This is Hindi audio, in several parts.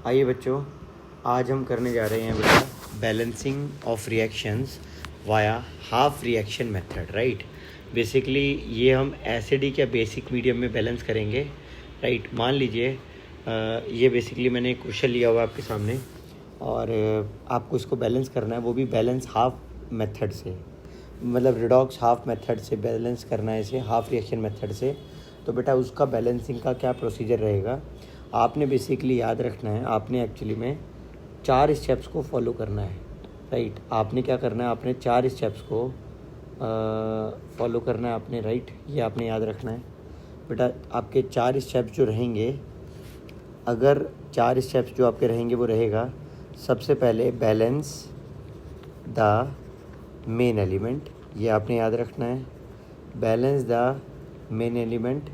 आइए बच्चों, आज हम करने जा रहे हैं बेटा balancing of reactions via half reaction method, right. Basically ये हम एसिडिक या बेसिक मीडियम में बैलेंस करेंगे, राइट। मान लीजिए ये बेसिकली मैंने एक क्वेश्चन लिया हुआ आपके सामने और आपको इसको बैलेंस करना है, वो भी बैलेंस हाफ मेथड से, मतलब रिडॉक्स हाफ मेथड से बैलेंस करना है इसे हाफ रिएक्शन मेथड से। तो बेटा उसका बैलेंसिंग का क्या प्रोसीजर रहेगा, आपने बेसिकली याद रखना है, आपने एक्चुअली में 4 स्टेप्स को फॉलो करना है, राइट। आपने क्या करना है, आपने 4 स्टेप्स को फॉलो करना है आपने, राइट। ये आपने याद रखना है बेटा। आपके 4 स्टेप्स जो रहेंगे, अगर 4 स्टेप्स जो आपके रहेंगे वो रहेगा, सबसे पहले बैलेंस द मेन एलिमेंट, ये आपने याद रखना है, balance the main element,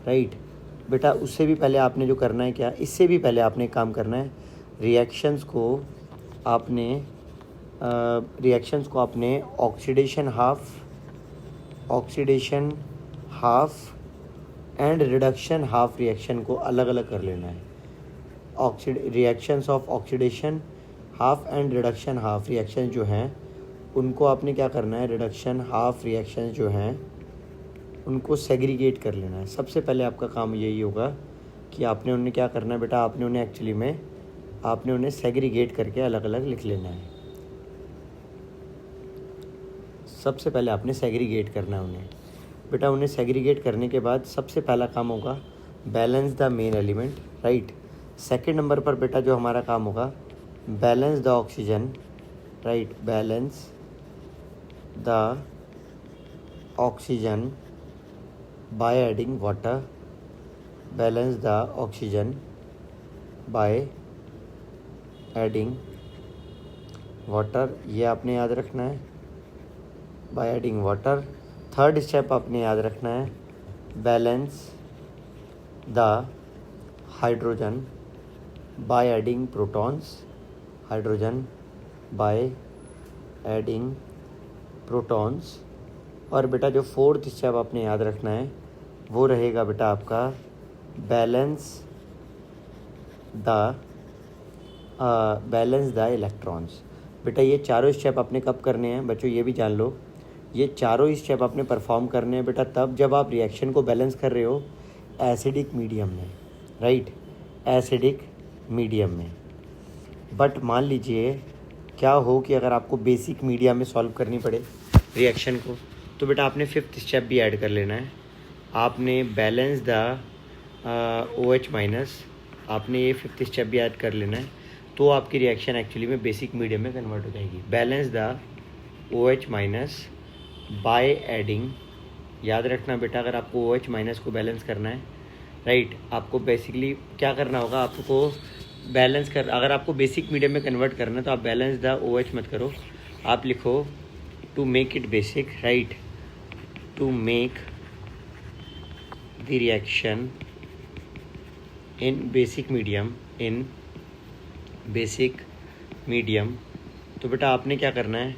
right. बेटा उससे भी पहले आपने जो करना है क्या, इससे भी पहले आपने काम करना है, रिएक्शंस को आपने oxidation half and reduction half reaction को अलग अलग कर लेना है। Reactions of oxidation half and reduction half reaction जो हैं उनको आपने क्या करना है, रिडक्शन हाफ रिएक्शन जो हैं उनको सेग्रीगेट कर लेना है। सबसे पहले आपका काम यही होगा कि आपने उन्हें क्या करना है बेटा, आपने उन्हें सेग्रीगेट करके अलग अलग लिख लेना है। सबसे पहले आपने सेग्रीगेट करना है उन्हें बेटा। उन्हें सेग्रीगेट करने के बाद सबसे पहला काम होगा balance the main element, right. Second number पर बेटा जो हमारा काम होगा balance the oxygen, right, balance the oxygen by adding water, balance the oxygen by adding water, ये आपने याद रखना है, by adding water। Third step आपने याद रखना है balance the hydrogen by adding protons, hydrogen by adding protons। और बेटा जो फोर्थ स्टेप आपने याद रखना है वो रहेगा बेटा आपका बैलेंस द इलेक्ट्रॉन्स। बेटा ये चारों स्टेप आपने कब करने हैं बच्चों, ये भी जान लो, ये चारों स्टेप आपने परफॉर्म करने हैं बेटा तब जब आप रिएक्शन को बैलेंस कर रहे हो एसिडिक मीडियम में, राइट, एसिडिक मीडियम में। बट मान लीजिए क्या हो कि अगर आपको बेसिक मीडियम में सॉल्व करनी पड़े रिएक्शन को, तो बेटा आपने फिफ्थ स्टेप भी ऐड कर लेना है। आपने बैलेंस द OH माइनस, आपने ये फिफ्थ स्टेप भी ऐड कर लेना है, तो आपकी रिएक्शन एक्चुअली में बेसिक मीडियम में कन्वर्ट हो जाएगी। Balance the OH minus by adding, याद रखना बेटा अगर आपको OH माइनस को बैलेंस करना है, राइट, आपको बेसिकली क्या करना होगा, आपको अगर आपको बेसिक मीडियम में कन्वर्ट करना है तो आप बैलेंस द OH मत करो, आप लिखो to make it basic, right, to make the reaction in basic medium। तो बेटा आपने क्या करना है,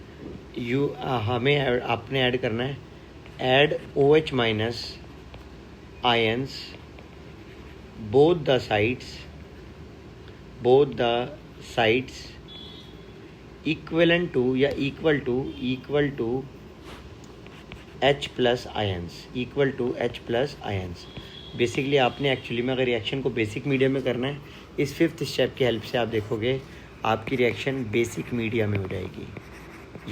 आपने ऐड करना है, add OH minus ions both the sides equivalent to या equal to H plus ions. Basically आपने एक्चुअली में अगर रिएक्शन को बेसिक मीडियम में करना है, इस फिफ्थ स्टेप की हेल्प से आप देखोगे आपकी रिएक्शन बेसिक मीडियम में हो जाएगी।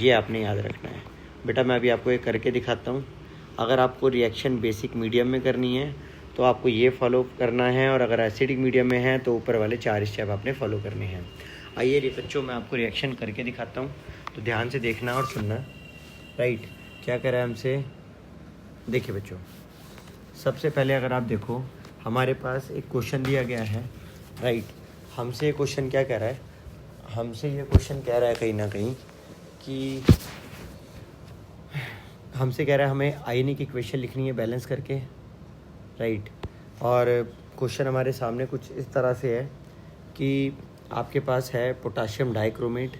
ये आपने याद रखना है बेटा। मैं अभी आपको ये करके दिखाता हूँ। अगर आपको रिएक्शन बेसिक मीडियम में करनी है तो आपको ये फॉलो करना है, और अगर एसिडिक मीडियम में है तो ऊपर वाले 4 स्टेप आपने फॉलो करने हैं। आइए बच्चों मैं आपको रिएक्शन करके दिखाता हूँ, तो ध्यान से देखना और सुनना, राइट। क्या कह रहा है हमसे, देखिए बच्चों, सबसे पहले अगर आप देखो हमारे पास एक क्वेश्चन दिया गया है, राइट। हमसे ये क्वेश्चन क्या कह रहा है, हमसे ये क्वेश्चन कह रहा है कहीं ना कहीं कि हमसे कह रहा है हमें आयनिक इक्वेशन लिखनी है बैलेंस करके, राइट। और क्वेश्चन हमारे सामने कुछ इस तरह से है कि आपके पास है पोटाशियम डाइक्रोमेट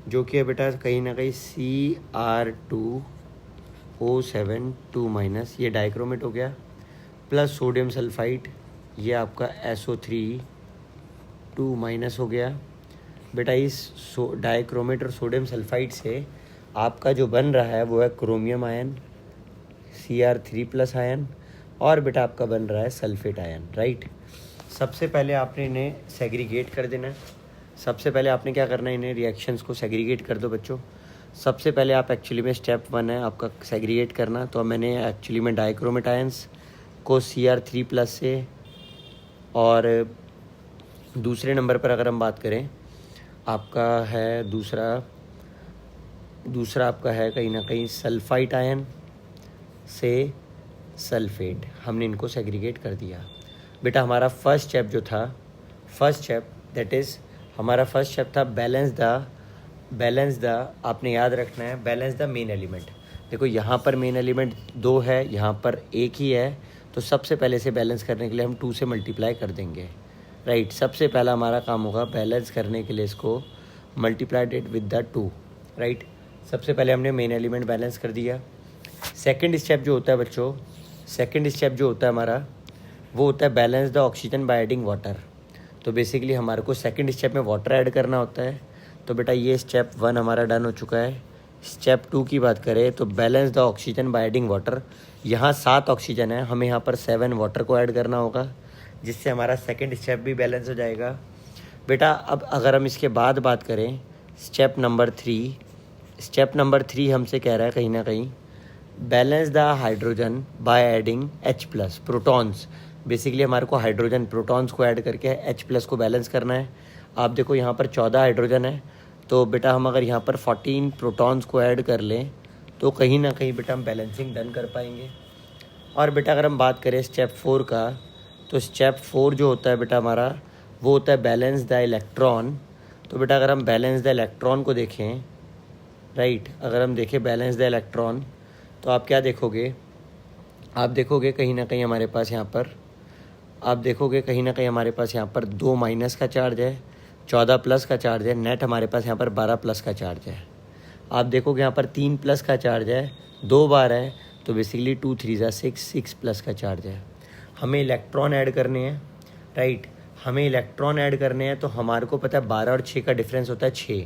जो कि है बेटा कहीं ना कहीं Cr2O7 2-, ये डाइक्रोमेट हो गया, प्लस सोडियम सल्फाइड, ये आपका SO3 2 माइनस हो गया बेटा। इस डाइक्रोमेट और सोडियम सल्फाइड से आपका जो बन रहा है वो है क्रोमियम आयन, Cr3+ आयन, और बेटा आपका बन रहा है सल्फेट आयन, राइट। सबसे पहले आपने इन्हें सेग्रीगेट कर देना है। सबसे पहले आपने क्या करना है, इन्हें रिएक्शंस को सेग्रीगेट कर दो बच्चों। सबसे पहले आप एक्चुअली में स्टेप 1 है आपका सेग्रीगेट करना। तो मैंने एक्चुअली में डाइक्रोमेट आयंस को Cr3+ से, और दूसरे नंबर पर अगर हम बात करें आपका है दूसरा आपका है कहीं ना कहीं सल्फाइट आयन से सल्फेट। हमने इनको सेग्रीगेट कर दिया बेटा। हमारा फर्स्ट स्टेप जो था, फर्स्ट स्टेप दैट इज़ हमारा फर्स्ट स्टेप था बैलेंस द आपने याद रखना है, बैलेंस द मेन एलिमेंट। देखो यहाँ पर मेन एलिमेंट 2 है, यहाँ पर 1 ही है, तो सबसे पहले इसे बैलेंस करने के लिए हम 2 से मल्टीप्लाई कर देंगे, राइट। सबसे पहला हमारा काम होगा बैलेंस करने के लिए इसको multiplied it with the 2, right. सबसे पहले हमने मेन एलिमेंट बैलेंस कर दिया। सेकंड स्टेप जो होता है बच्चों, सेकंड स्टेप जो होता है हमारा वो होता है balance the oxygen by adding water. तो बेसिकली हमारे को सेकंड स्टेप में वाटर ऐड करना होता है। तो बेटा ये स्टेप 1 हमारा डन हो चुका है। स्टेप 2 की बात करें तो balance the oxygen by adding water. यहाँ 7 ऑक्सीजन है, हमें यहाँ पर 7 वाटर को ऐड करना होगा, जिससे हमारा सेकंड स्टेप भी बैलेंस हो जाएगा बेटा। अब अगर हम इसके बाद बात करें स्टेप नंबर 3 हमसे कह रहा है कहीं ना कहीं balance the hydrogen by adding H+ protons. Basically हमारे को हाइड्रोजन प्रोटॉन्स को ऐड करके H+ को बैलेंस करना है। आप देखो यहाँ पर 14 हाइड्रोजन है, तो बेटा हम अगर यहाँ पर 14 प्रोटॉन्स को ऐड कर लें तो कहीं ना कहीं बेटा हम बैलेंसिंग डन कर पाएंगे। और बेटा अगर हम बात करें स्टेप 4 का, तो स्टेप 4 जो होता है बेटा हमारा वो होता है बैलेंस द इलेक्ट्रॉन। तो बेटा अगर हम बैलेंस द इलेक्ट्रॉन को देखें, राइट, अगर हम देखें बैलेंस द इलेक्ट्रॉन, तो आप क्या देखोगे, आप देखोगे कहीं ना कहीं हमारे पास यहाँ पर, आप देखोगे कहीं ना कहीं हमारे पास यहाँ पर 2 माइनस का चार्ज है, 14 प्लस का चार्ज है, नेट हमारे पास यहाँ पर 12 प्लस का चार्ज है। आप देखोगे यहाँ पर 3 प्लस का चार्ज है, 2 बार है, तो बेसिकली 2 3 6 प्लस का चार्ज है। हमें इलेक्ट्रॉन ऐड करने हैं, राइट, हमें इलेक्ट्रॉन ऐड करने हैं। तो हमारे को पता है 12 और 6 का डिफरेंस होता है 6।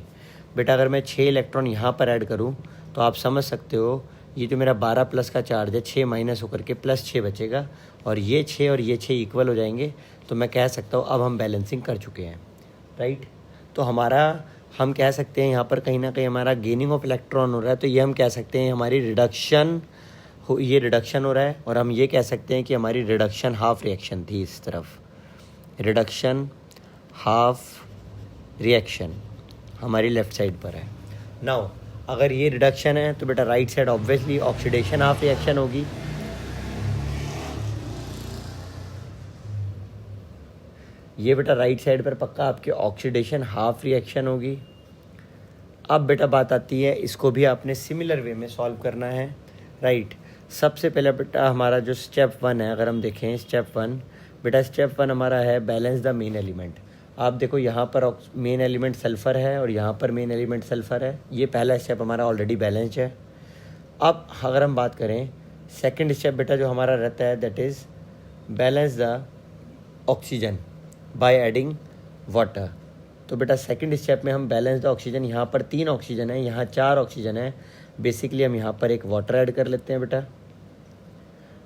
बेटा अगर मैं 6 इलेक्ट्रॉन यहाँ पर ऐड करूँ तो आप समझ सकते हो ये जो मेरा 12 प्लस का चार्ज है 6 माइनस होकर के प्लस 6 बचेगा, और ये 6 और ये 6 इक्वल हो जाएंगे। तो मैं कह सकता हूँ अब हम बैलेंसिंग कर चुके हैं, राइट। तो हमारा हम कह सकते हैं यहाँ पर कहीं ना कहीं हमारा गेनिंग ऑफ इलेक्ट्रॉन हो रहा है, तो ये हम कह सकते हैं हमारी रिडक्शन हो रहा है। और हम ये कह सकते हैं कि हमारी रिडक्शन हाफ रिएक्शन थी। इस तरफ रिडक्शन हाफ रिएक्शन हमारी लेफ्ट साइड पर है। नाउ अगर ये रिडक्शन है तो बेटा right side obviously oxidation half reaction होगी। ये बेटा राइट साइड पर पक्का आपके ऑक्सीडेशन हाफ रिएक्शन होगी। अब बेटा बात आती है, इसको भी आपने सिमिलर वे में सॉल्व करना है, राइट। सबसे पहले बेटा हमारा जो स्टेप 1 है, अगर हम देखें स्टेप 1, बेटा स्टेप 1 हमारा है बैलेंस द मेन एलिमेंट। आप देखो यहाँ पर मेन एलिमेंट सल्फ़र है और यहाँ पर मेन एलिमेंट सल्फ़र है। ये पहला स्टेप हमारा ऑलरेडी बैलेंस्ड है। अब अगर हम बात करें सेकंड स्टेप बेटा जो हमारा रहता है that is balance the oxygen by adding water. तो बेटा सेकंड स्टेप में हम बैलेंस द ऑक्सीजन, यहाँ पर 3 ऑक्सीजन है, यहाँ 4 ऑक्सीजन है, बेसिकली हम यहाँ पर एक वाटर ऐड कर लेते हैं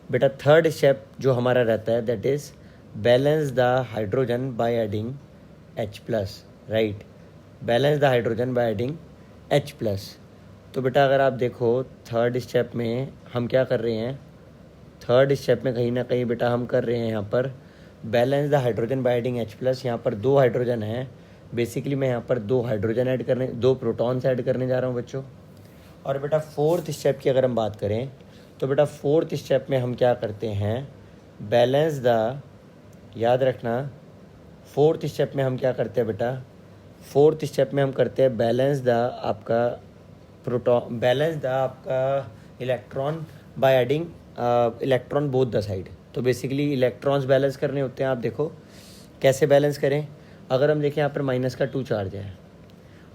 बेटा। थर्ड स्टेप जो हमारा रहता है that is balance the hydrogen by adding H+, right, balance the hydrogen by adding H+। तो बेटा अगर आप देखो थर्ड स्टेप में हम क्या कर रहे हैं, थर्ड स्टेप में कहीं ना कहीं बेटा हम कर रहे हैं यहाँ पर balance the hydrogen by adding H+। यहाँ पर 2 हाइड्रोजन है, बेसिकली मैं यहाँ पर 2 हाइड्रोजन ऐड करने, 2 प्रोटॉन्स ऐड करने जा रहा हूँ बच्चों। और बेटा फोर्थ स्टेप की अगर हम बात करें तो बेटा फोर्थ स्टेप में हम क्या करते हैं, बैलेंस द, याद रखना फोर्थ स्टेप में हम क्या करते हैं बेटा, फोर्थ स्टेप में हम करते हैं बैलेंस द आपका प्रोटॉन, बैलेंस द आपका electron by adding electron both the side. तो बेसिकली इलेक्ट्रॉन्स बैलेंस करने होते हैं। आप देखो कैसे बैलेंस करें, अगर हम देखें यहाँ पर माइनस का 2 चार्ज है,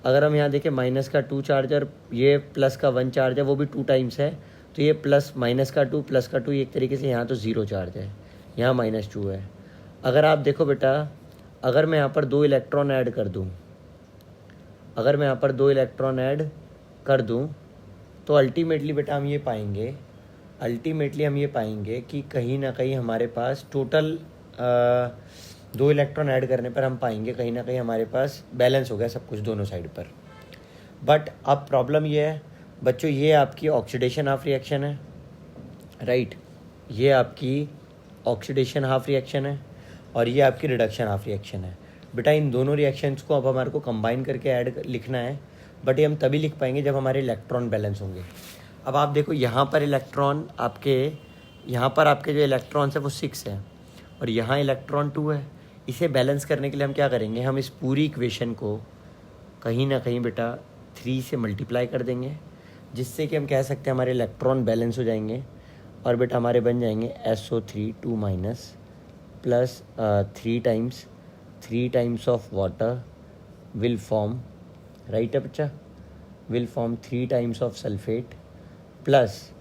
अगर हम यहाँ देखें माइनस का 2 चार्ज और ये प्लस का 1 चार्ज है, वो भी 2 टाइम्स है, तो ये प्लस माइनस का 2 प्लस का 2 एक तरीके से यहाँ तो 0 चार्ज है, यहाँ -2 है। अगर आप देखो बेटा अगर मैं यहाँ पर 2 इलेक्ट्रॉन ऐड कर दूँ, अगर मैं यहाँ पर 2 इलेक्ट्रॉन ऐड कर दूँ तो अल्टीमेटली बेटा हम ये पाएंगे, अल्टीमेटली हम ये पाएंगे कि कहीं ना कहीं हमारे पास टोटल 2 इलेक्ट्रॉन ऐड करने पर हम पाएंगे कहीं ना कहीं हमारे पास बैलेंस हो गया सब कुछ दोनों साइड पर। बट अब प्रॉब्लम ये है बच्चों, ये आपकी ऑक्सीडेशन हाफ रिएक्शन है, राइट, ये आपकी ऑक्सीडेशन हाफ रिएक्शन है और ये आपकी रिडक्शन हाफ रिएक्शन है। बेटा इन दोनों रिएक्शंस को अब हमारे को कंबाइन करके ऐड लिखना है, बट ये हम तभी लिख पाएंगे जब हमारे इलेक्ट्रॉन बैलेंस होंगे। अब आप देखो यहाँ पर इलेक्ट्रॉन आपके, यहाँ पर आपके जो इलेक्ट्रॉन्स है वो 6 है और यहाँ इलेक्ट्रॉन 2 है। इसे बैलेंस करने के लिए हम क्या करेंगे, हम इस पूरी इक्वेशन को कहीं ना कहीं बेटा 3 से मल्टीप्लाई कर देंगे, जिससे कि हम कह सकते हैं हमारे इलेक्ट्रॉन बैलेंस हो जाएंगे और बेटा हमारे बन जाएंगे SO3 2 minus plus 3 times of water will form, right है बच्चा, will form 3 times of sulphate plus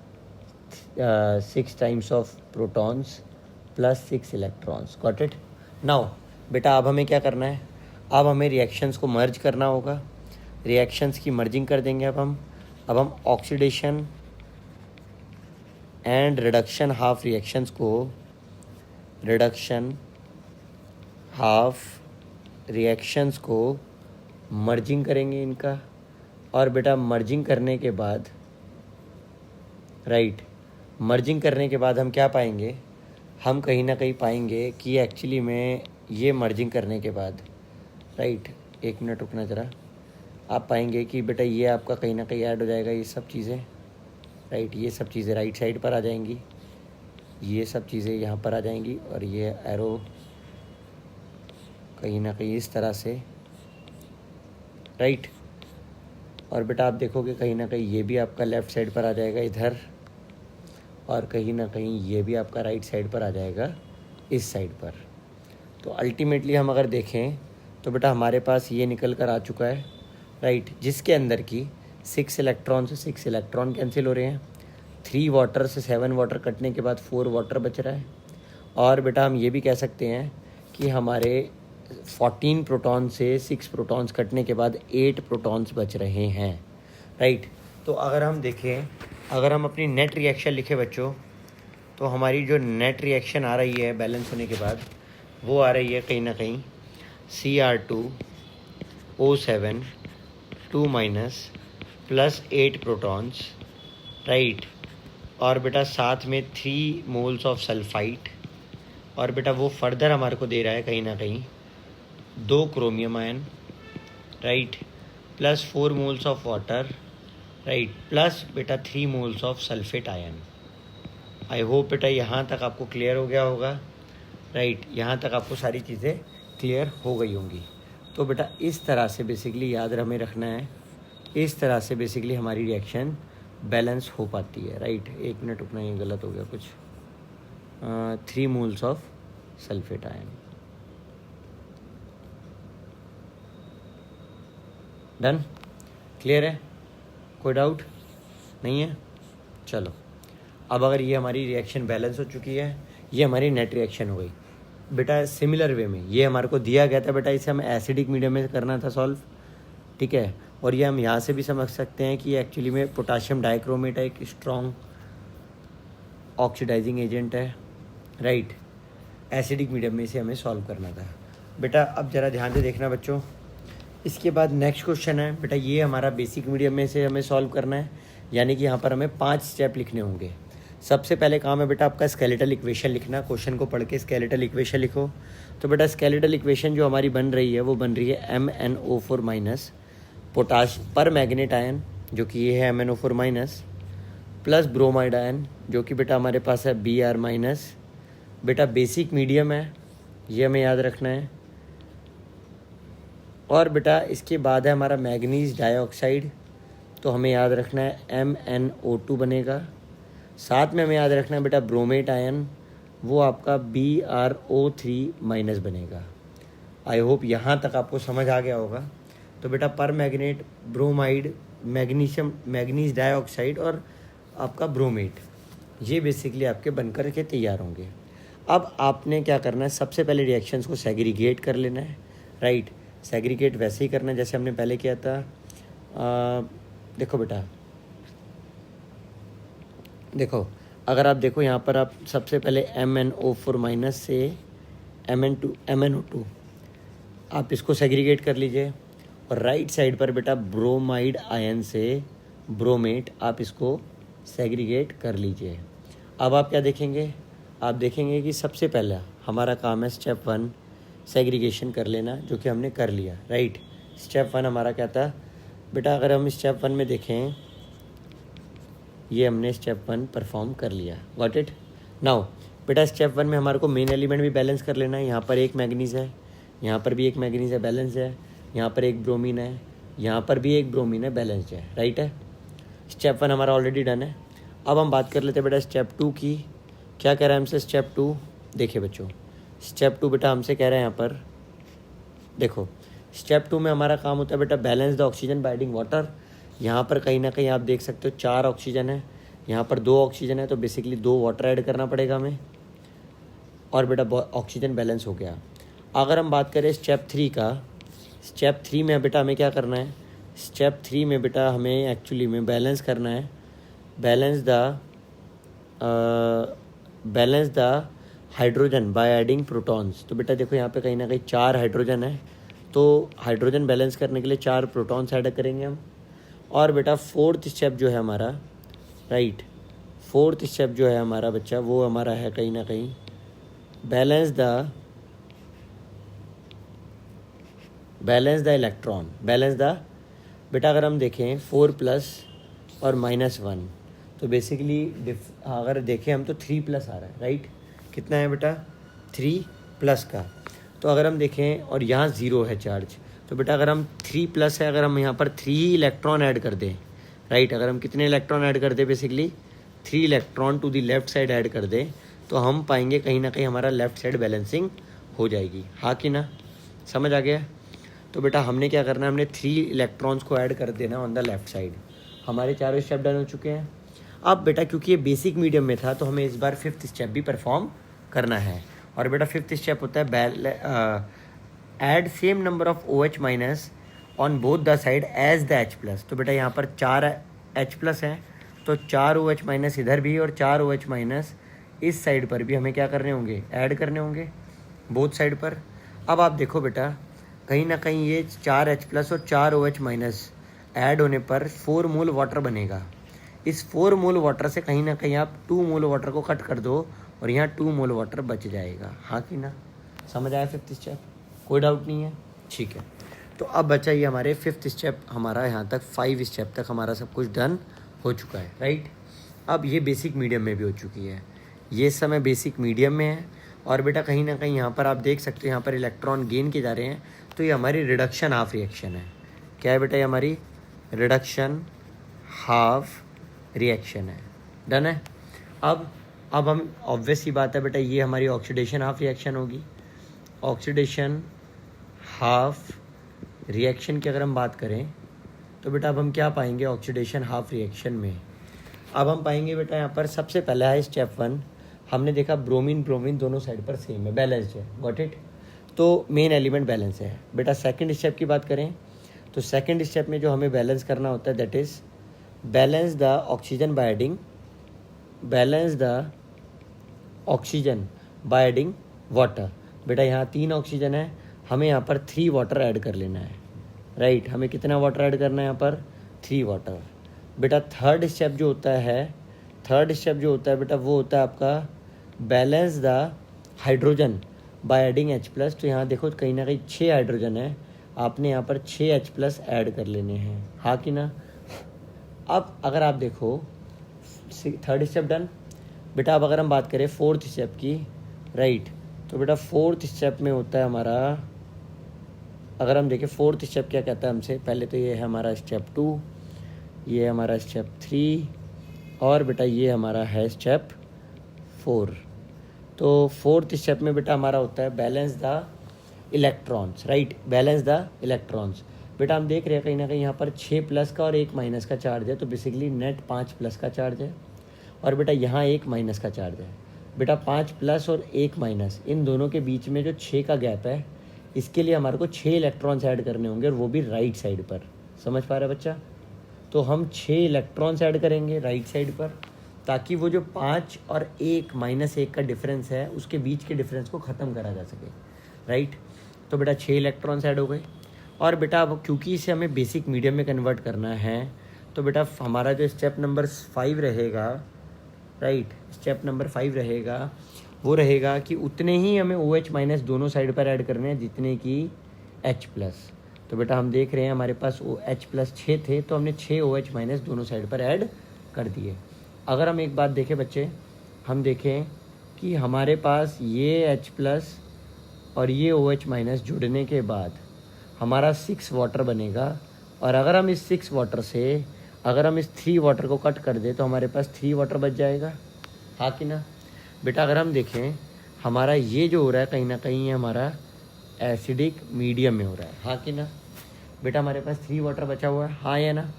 6 times of protons plus 6 electrons. Got it. Now बेटा अब हमें क्या करना है, अब हमें रिएक्शंस को मर्ज करना होगा, रिएक्शंस की मर्जिंग कर देंगे। अब हम oxidation and reduction half reactions को, रिडक्शन हाफ रिएक्शंस को मर्जिंग करेंगे इनका, और बेटा मर्जिंग करने के बाद, राइट, मर्जिंग करने के बाद हम क्या पाएंगे, हम कहीं ना कहीं पाएंगे कि एक्चुअली में ये मर्जिंग करने के बाद, राइट, 1 मिनट रुकना ज़रा, आप पाएंगे कि बेटा ये आपका कहीं ना कहीं ऐड हो जाएगा, ये सब चीज़ें, राइट, ये सब चीज़ें राइट साइड पर आ जाएंगी, ये सब चीज़ें यहाँ पर आ जाएंगी और ये एरो कहीं ना कहीं इस तरह से, राइट, और बेटा आप देखोगे कहीं ना कहीं ये भी आपका लेफ़्ट साइड पर आ जाएगा इधर, और कहीं ना कहीं ये भी आपका राइट साइड पर आ जाएगा इस साइड पर। तो अल्टीमेटली हम अगर देखें तो बेटा हमारे पास ये निकल कर आ चुका है, राइट, जिसके अंदर की 6 इलेक्ट्रॉन से 6 इलेक्ट्रॉन कैंसिल हो रहे हैं, 3 वाटर से 7 वाटर कटने के बाद 4 वाटर बच रहा है, और बेटा हम ये भी कह सकते हैं कि हमारे 14 प्रोटॉन से 6 प्रोटॉन्स कटने के बाद 8 प्रोटॉन्स बच रहे हैं, राइट। तो अगर हम देखें, अगर हम अपनी नेट रिएक्शन लिखें बच्चों, तो हमारी जो नेट रिएक्शन आ रही है बैलेंस होने के बाद, वो आ रही है कहीं ना कहीं Cr2O7 2 minus plus 8 protons, right, और बेटा साथ में 3 मोल्स ऑफ सल्फाइट, और बेटा वो फर्दर हमारे को दे रहा है कहीं ना कहीं 2 chromium ion, right, plus 4 moles of water, right, plus बेटा 3 moles of sulphate ion. I hope बेटा यहाँ तक आपको क्लियर हो गया होगा, राइट, यहाँ तक आपको सारी चीज़ें क्लियर हो गई होंगी। तो बेटा इस तरह से बेसिकली याद हमें रखना है, इस तरह से बेसिकली हमारी रिएक्शन बैलेंस हो पाती है, राइट। 1 मिनट रुकना, ये गलत हो गया कुछ, 3 moles of sulphate ion. Done, clear है, कोई डाउट नहीं है? चलो अब अगर ये हमारी रिएक्शन बैलेंस हो चुकी है, ये हमारी नेट रिएक्शन हो गई। बेटा सिमिलर वे में ये हमारे को दिया गया था बेटा, इसे हमें एसिडिक मीडियम में करना था सॉल्व, ठीक है, और ये हम यहाँ से भी समझ सकते हैं कि एक्चुअली में पोटाशियम डाइक्रोमेट है, एक स्ट्रॉन्ग ऑक्सीडाइजिंग एजेंट है, राइट, एसिडिक मीडियम में इसे हमें सॉल्व करना था। बेटा अब ज़रा ध्यान से देखना बच्चों, इसके बाद नेक्स्ट क्वेश्चन है बेटा, ये हमारा बेसिक मीडियम में से हमें सॉल्व करना है, यानी कि यहाँ पर हमें 5 स्टेप लिखने होंगे। सबसे पहले काम है बेटा आपका स्केलेटल इक्वेशन लिखना, क्वेश्चन को पढ़ के स्केलेटल इक्वेशन लिखो। तो बेटा स्केलेटल इक्वेशन जो हमारी बन रही है वो बन रही है MnO4 माइनस पोटाश पर मैग्नेट आयन, जो कि ये है MnO4 minus, plus bromide ion जो कि बेटा हमारे पास है Br माइनस। बेटा बेसिक मीडियम है, ये हमें याद रखना है। और बेटा इसके बाद है हमारा मैग्नीज डाइऑक्साइड, तो हमें याद रखना है MnO2 बनेगा। साथ में हमें याद रखना है बेटा ब्रोमेट आयन, वो आपका BrO3 माइनस बनेगा। आई होप यहाँ तक आपको समझ आ गया होगा। तो बेटा पर magnet, bromide, magnesium, manganese dioxide और आपका ब्रोमेट, ये बेसिकली आपके बनकर के तैयार होंगे। अब आपने क्या करना है, सबसे पहले रिएक्शंस को सेग्रीगेट कर लेना है, राइट। सेग्रीगेट वैसे ही करना है जैसे हमने पहले किया था। देखो बेटा, देखो अगर आप देखो यहाँ पर आप सबसे पहले MnO4 माइनस से MnO2 आप इसको सेग्रीगेट कर लीजिए, और राइट साइड पर बेटा ब्रोमाइड आयन से ब्रोमेट आप इसको सेग्रीगेट कर लीजिए। अब आप क्या देखेंगे, आप देखेंगे कि सबसे पहला हमारा काम है स्टेप 1 सेग्रीगेशन कर लेना, जो कि हमने कर लिया, राइट। स्टेप 1 हमारा क्या था बेटा, अगर हम स्टेप 1 में देखें, ये हमने स्टेप 1 परफॉर्म कर लिया, गॉट इट। नाउ बेटा स्टेप 1 में हमारे को मेन एलिमेंट भी बैलेंस कर लेना है। यहाँ पर एक मैग्नीज है, यहाँ पर भी एक मैग्नीज है, बैलेंस है। यहाँ पर एक ब्रोमीन है, यहाँ पर भी एक ब्रोमीन है, बैलेंस्ड है, राइट है। स्टेप 1 हमारा ऑलरेडी डन है। अब हम बात कर लेते हैं बेटा स्टेप 2 की। क्या कह रहा है हमसे स्टेप 2? देखिए बच्चों, स्टेप 2 बेटा हमसे कह रहा है यहाँ पर, देखो स्टेप 2 में हमारा काम होता है बेटा balance the oxygen binding water. यहाँ पर कहीं ना कहीं आप देख सकते हो 4 ऑक्सीजन है, यहाँ पर 2 ऑक्सीजन है, तो बेसिकली 2 वाटर ऐड करना पड़ेगा हमें, और बेटा ऑक्सीजन बैलेंस हो गया। अगर हम बात करें स्टेप 3 का, स्टेप 3 में बेटा हमें क्या करना है, स्टेप 3 में बेटा हमें एक्चुअली में बैलेंस करना है, balance the hydrogen by adding protons. तो बेटा देखो यहाँ पे कहीं ना कहीं 4 हाइड्रोजन है, तो हाइड्रोजन बैलेंस करने के लिए 4 प्रोटॉन्स ऐड करेंगे हम। और बेटा 4th स्टेप जो है हमारा, राइट, 4th स्टेप जो है हमारा बच्चा, वो हमारा है कहीं ना कहीं balance the electron, balance the, बेटा अगर हम देखें 4 प्लस और -1, तो बेसिकली अगर देखें हम तो 3 प्लस आ रहा है, राइट। कितना है बेटा 3 प्लस का। तो अगर हम देखें और यहाँ 0 है चार्ज, तो बेटा अगर हम 3 प्लस है, अगर हम यहाँ पर 3 इलेक्ट्रॉन ऐड कर दें, राइट, अगर हम कितने इलेक्ट्रॉन ऐड कर दें, basically 3 electron to the left side add कर दें, तो हम पाएंगे कहीं ना कहीं हमारा लेफ्ट साइड बैलेंसिंग हो जाएगी, हाँ कि ना, समझ आ गया। तो बेटा हमने क्या करना है, हमने 3 इलेक्ट्रॉन्स को ऐड कर देना ऑन द लेफ्ट साइड। हमारे चारों स्टेप डन हो चुके हैं। अब बेटा क्योंकि ये बेसिक मीडियम में था, तो हमें इस बार 5th स्टेप भी परफॉर्म करना है, और बेटा 5th स्टेप होता है add same number of OH minus on both the side as the H plus. तो बेटा यहाँ पर 4 H प्लस है, तो 4 OH माइनस इधर भी और 4 OH माइनस इस साइड पर भी हमें क्या करने होंगे, ऐड करने होंगे बोथ साइड पर। अब आप देखो बेटा कहीं ना कहीं ये 4 H प्लस और 4 OH माइनस ऐड होने पर 4 मोल वाटर बनेगा। इस 4 मोल वाटर से कहीं ना कहीं आप 2 मोल वाटर को कट कर दो, और यहाँ 2 मोल वाटर बच जाएगा, हाँ कि ना, समझ आया 5th स्टेप, कोई डाउट नहीं है, ठीक है। तो अब बचा ये हमारे 5th स्टेप, हमारा यहाँ तक 5 स्टेप तक हमारा सब कुछ डन हो चुका है, राइट। अब ये बेसिक मीडियम में भी हो चुकी है, ये समय बेसिक मीडियम में है, और बेटा कहीं ना कहीं यहाँ पर आप देख सकते हो यहाँ पर इलेक्ट्रॉन गेन किए जा रहे हैं, तो ये हमारी रिडक्शन हाफ रिएक्शन है। क्या है बेटा, ये हमारी रिडक्शन हाफ रिएक्शन है, डन है। अब हम ऑब्वियस ही बात है बेटा, ये हमारी ऑक्सीडेशन हाफ रिएक्शन होगी। ऑक्सीडेशन हाफ रिएक्शन की अगर हम बात करें, तो बेटा अब हम क्या पाएंगे ऑक्सीडेशन हाफ रिएक्शन में, अब हम पाएंगे बेटा यहाँ पर सबसे पहला है स्टेप 1, हमने देखा ब्रोमीन दोनों साइड पर सेम है, बैलेंस्ड है, गॉट इट। तो मेन एलिमेंट बैलेंस है। बेटा सेकंड स्टेप की बात करें, तो सेकंड स्टेप में जो हमें बैलेंस करना होता है, that is balance the oxygen by adding, balance the oxygen by adding water. बेटा यहाँ 3 ऑक्सीजन है, हमें यहाँ पर 3 वाटर ऐड कर लेना है, राइट। हमें कितना वाटर ऐड करना है यहाँ पर, 3 वाटर। बेटा थर्ड स्टेप जो होता है बेटा वो होता है आपका balance the hydrogen by adding H plus. तो यहाँ देखो कहीं ना कहीं 6 हाइड्रोजन है, आपने यहाँ पर 6 H प्लस ऐड कर लेने हैं, हाँ कि ना। अब अगर आप देखो थर्ड स्टेप डन। बेटा अब अगर हम बात करें 4th स्टेप की, राइट, तो बेटा 4th स्टेप में होता है हमारा, अगर हम देखें 4th स्टेप क्या कहता है हमसे, पहले तो ये है हमारा स्टेप 2, ये है हमारा स्टेप 3, और बेटा ये हमारा है स्टेप 4। तो 4th स्टेप में बेटा हमारा होता है balance the electrons, right, balance the electrons. बेटा हम देख रहे हैं कहीं ना कहीं यहाँ पर 6 प्लस का और 1 माइनस का चार्ज है, तो बेसिकली नेट 5 प्लस का चार्ज है, और बेटा यहाँ 1 माइनस का चार्ज है। बेटा 5 प्लस और 1 माइनस, इन दोनों के बीच में जो 6 का गैप है, इसके लिए हमारे को 6 इलेक्ट्रॉन्स ऐड करने होंगे, और वो भी राइट साइड पर। समझ पा रहा है बच्चा? तो हम 6 इलेक्ट्रॉन्स ऐड करेंगे राइट साइड पर, ताकि वो जो 5 और 1 माइनस 1 का डिफरेंस है, उसके बीच के डिफरेंस को ख़त्म करा जा सके, राइट। तो बेटा 6 इलेक्ट्रॉन्स ऐड हो गए। और बेटा अब क्योंकि इसे हमें बेसिक मीडियम में कन्वर्ट करना है, तो बेटा हमारा जो स्टेप नंबर 5 रहेगा, राइट, स्टेप नंबर 5 रहेगा, वो रहेगा कि उतने ही हमें OH माइनस दोनों साइड पर ऐड करने हैं जितने की H प्लस। तो बेटा हम देख रहे हैं हमारे पास H प्लस 6 थे, तो हमने 6 OH माइनस दोनों साइड पर ऐड कर दिए। अगर हम एक बात देखें बच्चे, हम देखें कि हमारे पास ये H प्लस और ये OH माइनस जुड़ने के बाद हमारा 6 वाटर बनेगा, और अगर हम इस 6 वाटर से अगर हम इस 3 वाटर को कट कर दें तो हमारे पास 3 वाटर बच जाएगा, हाँ कि ना बेटा। अगर हम देखें हमारा ये जो हो रहा है कहीं ना कहीं ये हमारा एसिडिक मीडियम में हो रहा है, हाँ कि ना बेटा। हमारे पास 3 वाटर बचा हुआ है, हाँ या ना।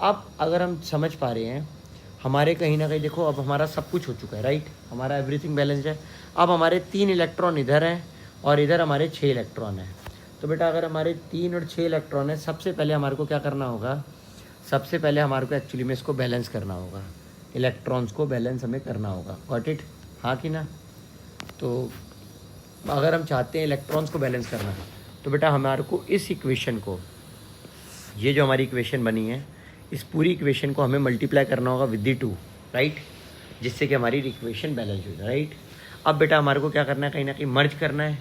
अब अगर हम समझ पा रहे हैं, हमारे कहीं ना कहीं देखो अब हमारा सब कुछ हो चुका है, राइट, हमारा एवरीथिंग बैलेंस है। अब हमारे 3 इलेक्ट्रॉन इधर हैं और इधर हमारे 6 इलेक्ट्रॉन हैं। तो बेटा अगर हमारे 3 और 6 इलेक्ट्रॉन है, सबसे पहले हमारे को क्या करना होगा, सबसे पहले हमारे को एक्चुअली में इसको बैलेंस करना होगा, इलेक्ट्रॉन्स को बैलेंस हमें करना होगा, गॉट इट, हाँ कि ना। तो अगर हम चाहते हैं इलेक्ट्रॉन्स को बैलेंस करना, तो बेटा हमारे को इस इक्वेशन को, ये जो हमारी इक्वेशन बनी है, इस पूरी इक्वेशन को हमें मल्टीप्लाई करना होगा विद दी 2, राइट, जिससे कि हमारी इक्वेशन बैलेंस हो जाए, राइट। अब बेटा हमारे को क्या करना है, कहीं ना कहीं मर्ज करना है।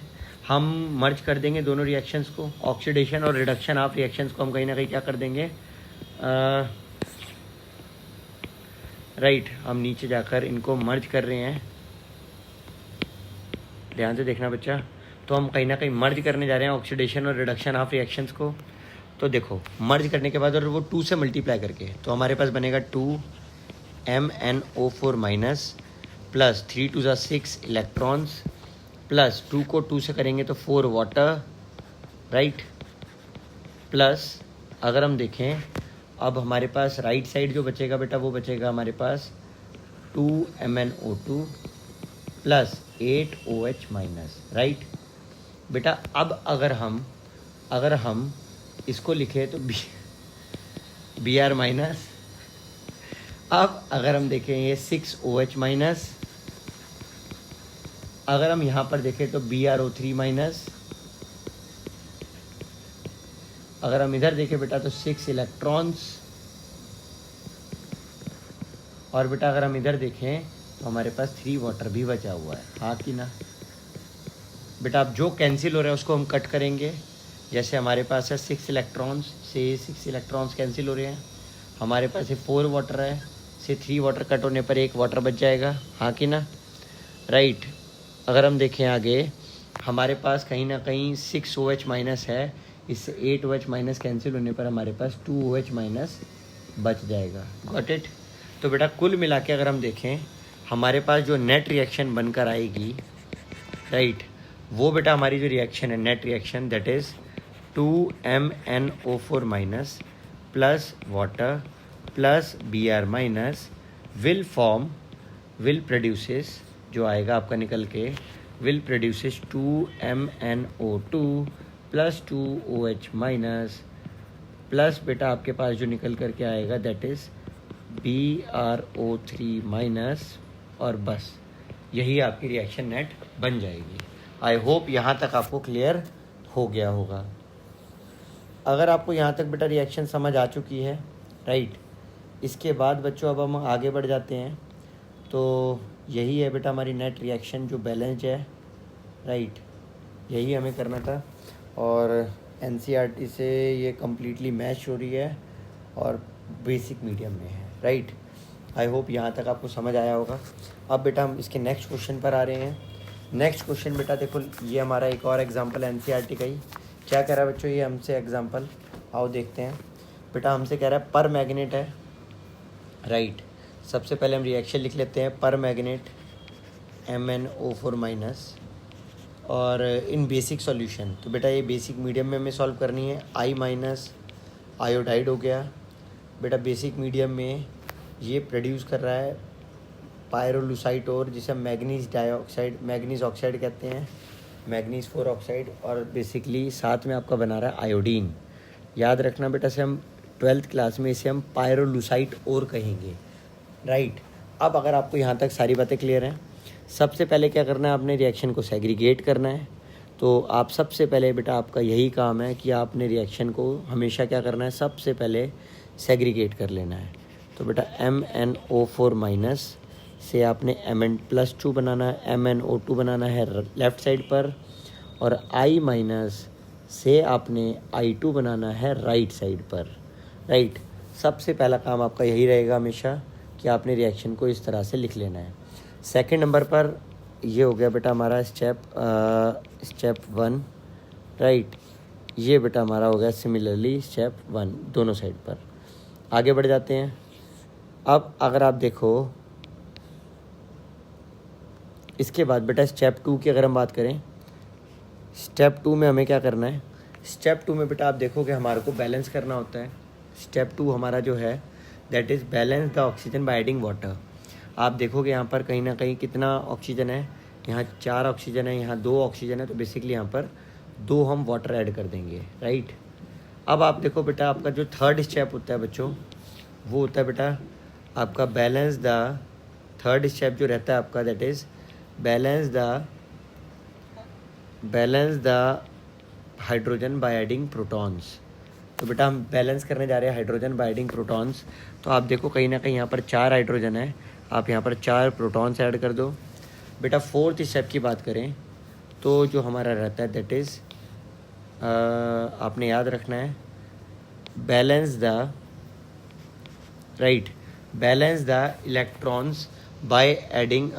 हम मर्ज कर देंगे दोनों रिएक्शंस को, ऑक्सीडेशन और रिडक्शन ऑफ रिएक्शंस को हम कहीं ना कहीं क्या कर देंगे, राइट, हम नीचे जाकर इनको मर्ज कर रहे हैं, ध्यान से देखना बच्चा। तो हम कहीं ना कहीं मर्ज करने जा रहे हैं ऑक्सीडेशन और रिडक्शन ऑफ रिएक्शंस को। तो देखो मर्ज करने के बाद और वो 2 से मल्टीप्लाई करके, तो हमारे पास बनेगा 2MnO4 minus plus 3 2 6 electrons plus 2 को 2 से करेंगे तो 4 वाटर, राइट, प्लस अगर हम देखें अब हमारे पास राइट साइड जो बचेगा बेटा, वो बचेगा हमारे पास 2MnO2 plus 8 OH minus, right बेटा। अब अगर हम इसको लिखें तो Br माइनस, अब अगर हम देखें ये 6 OH माइनस, अगर हम यहाँ पर देखें तो BrO3 माइनस, अगर हम इधर देखें बेटा तो 6 इलेक्ट्रॉन्स, और बेटा अगर हम इधर देखें तो हमारे पास 3 वाटर भी बचा हुआ है, हाँ कि ना बेटा। अब जो कैंसिल हो रहा है उसको हम कट करेंगे, जैसे हमारे पास है 6 इलेक्ट्रॉन्स से 6 इलेक्ट्रॉन्स कैंसिल हो रहे हैं, हमारे पास ये 4 वाटर है, से 3 वाटर कट होने पर 1 वाटर बच जाएगा, हाँ कि ना, राइट। अगर हम देखें आगे हमारे पास कहीं ना कहीं 6 OH माइनस है, इससे 8 OH माइनस कैंसिल होने पर हमारे पास 2 OH माइनस बच जाएगा, गॉट इट। तो बेटा कुल मिला के अगर हम देखें हमारे पास जो नेट रिएक्शन बनकर आएगी, राइट, वो बेटा हमारी जो रिएक्शन है net reaction, that is 2MnO4 minus plus water plus Br minus will produces, जो आएगा आपका निकल के, will produces 2MnO2 plus 2 OH minus plus बेटा आपके पास जो निकल करके आएगा दैट इज़ BrO3 माइनस, और बस यही आपकी रिएक्शन नेट बन जाएगी। आई होप यहाँ तक आपको क्लियर हो गया होगा। अगर आपको यहाँ तक बेटा रिएक्शन समझ आ चुकी है, राइट, इसके बाद बच्चों अब हम आगे बढ़ जाते हैं। तो यही है बेटा हमारी नेट रिएक्शन जो बैलेंस्ड है, राइट, यही हमें करना था। और NCERT से ये कम्प्लीटली मैच हो रही है और बेसिक मीडियम में है, राइट। आई होप यहाँ तक आपको समझ आया होगा। अब बेटा हम इसके नेक्स्ट क्वेश्चन पर आ रहे हैं। नेक्स्ट क्वेश्चन बेटा देखो, ये हमारा एक और एग्जांपल NCERT का ही क्या कह रहा है बच्चों, ये हमसे एग्जांपल आओ देखते हैं। बेटा हमसे कह रहा है पर मैग्नेट है, राइट। सबसे पहले हम रिएक्शन लिख लेते हैं, पर मैग्नेट MnO4 माइनस, और इन बेसिक सॉल्यूशन, तो बेटा ये बेसिक मीडियम में हमें सॉल्व करनी है। I माइनस आयोडाइड हो गया बेटा, बेसिक मीडियम में ये प्रोड्यूस कर रहा है पायरोलुसाइट और, जिसे हम मैग्नीज ऑक्साइड कहते हैं, मैग्नीज 4 ऑक्साइड, और बेसिकली साथ में आपका बना रहा है आयोडीन। याद रखना बेटा, से हम 12th क्लास में इसे हम पायरोलुसाइट और कहेंगे, राइट। अब अगर आपको यहाँ तक सारी बातें क्लियर हैं, सबसे पहले क्या करना है, आपने रिएक्शन को सेग्रीगेट करना है। तो आप सबसे पहले बेटा आपका यही काम है कि आपने रिएक्शन को हमेशा क्या करना है, सबसे पहले सेग्रीगेट कर लेना है। तो बेटा MnO4 माइनस से आपने Mn+2 बनाना है, MnO2 बनाना है लेफ़्ट साइड पर, और I माइनस से आपने I2 बनाना है राइट साइड पर, राइट। सबसे पहला काम आपका यही रहेगा हमेशा कि आपने रिएक्शन को इस तरह से लिख लेना है। सेकंड नंबर पर ये हो गया बेटा हमारा स्टेप 1, राइट। ये बेटा हमारा हो गया सिमिलरली स्टेप 1 दोनों साइड पर। आगे बढ़ जाते हैं। अब अगर आप देखो इसके बाद बेटा स्टेप 2 की अगर हम बात करें, स्टेप 2 में हमें क्या करना है, स्टेप 2 में बेटा आप देखोगे हमारे को बैलेंस करना होता है। स्टेप 2 हमारा जो है that is balance the oxygen by adding water. आप देखोगे यहाँ पर कहीं ना कहीं कितना ऑक्सीजन है, यहाँ 4 ऑक्सीजन है, यहाँ 2 ऑक्सीजन है, तो बेसिकली यहाँ पर 2 हम वाटर ऐड कर देंगे, राइट। अब आप देखो बेटा आपका जो थर्ड स्टेप होता है बच्चों, वो होता है बेटा आपका बैलेंस द, थर्ड स्टेप जो रहता है आपका that is balance the hydrogen by adding protons. तो बेटा हम बैलेंस करने जा रहे हैं हाइड्रोजन बाय एडिंग प्रोटॉन्स। तो आप देखो कहीं ना कहीं यहाँ पर 4 हाइड्रोजन है, आप यहाँ पर 4 प्रोटॉन्स ऐड कर दो। बेटा फोर्थ स्टेप की बात करें तो जो हमारा रहता है दैट इज़ आपने याद रखना है balance the electrons by adding,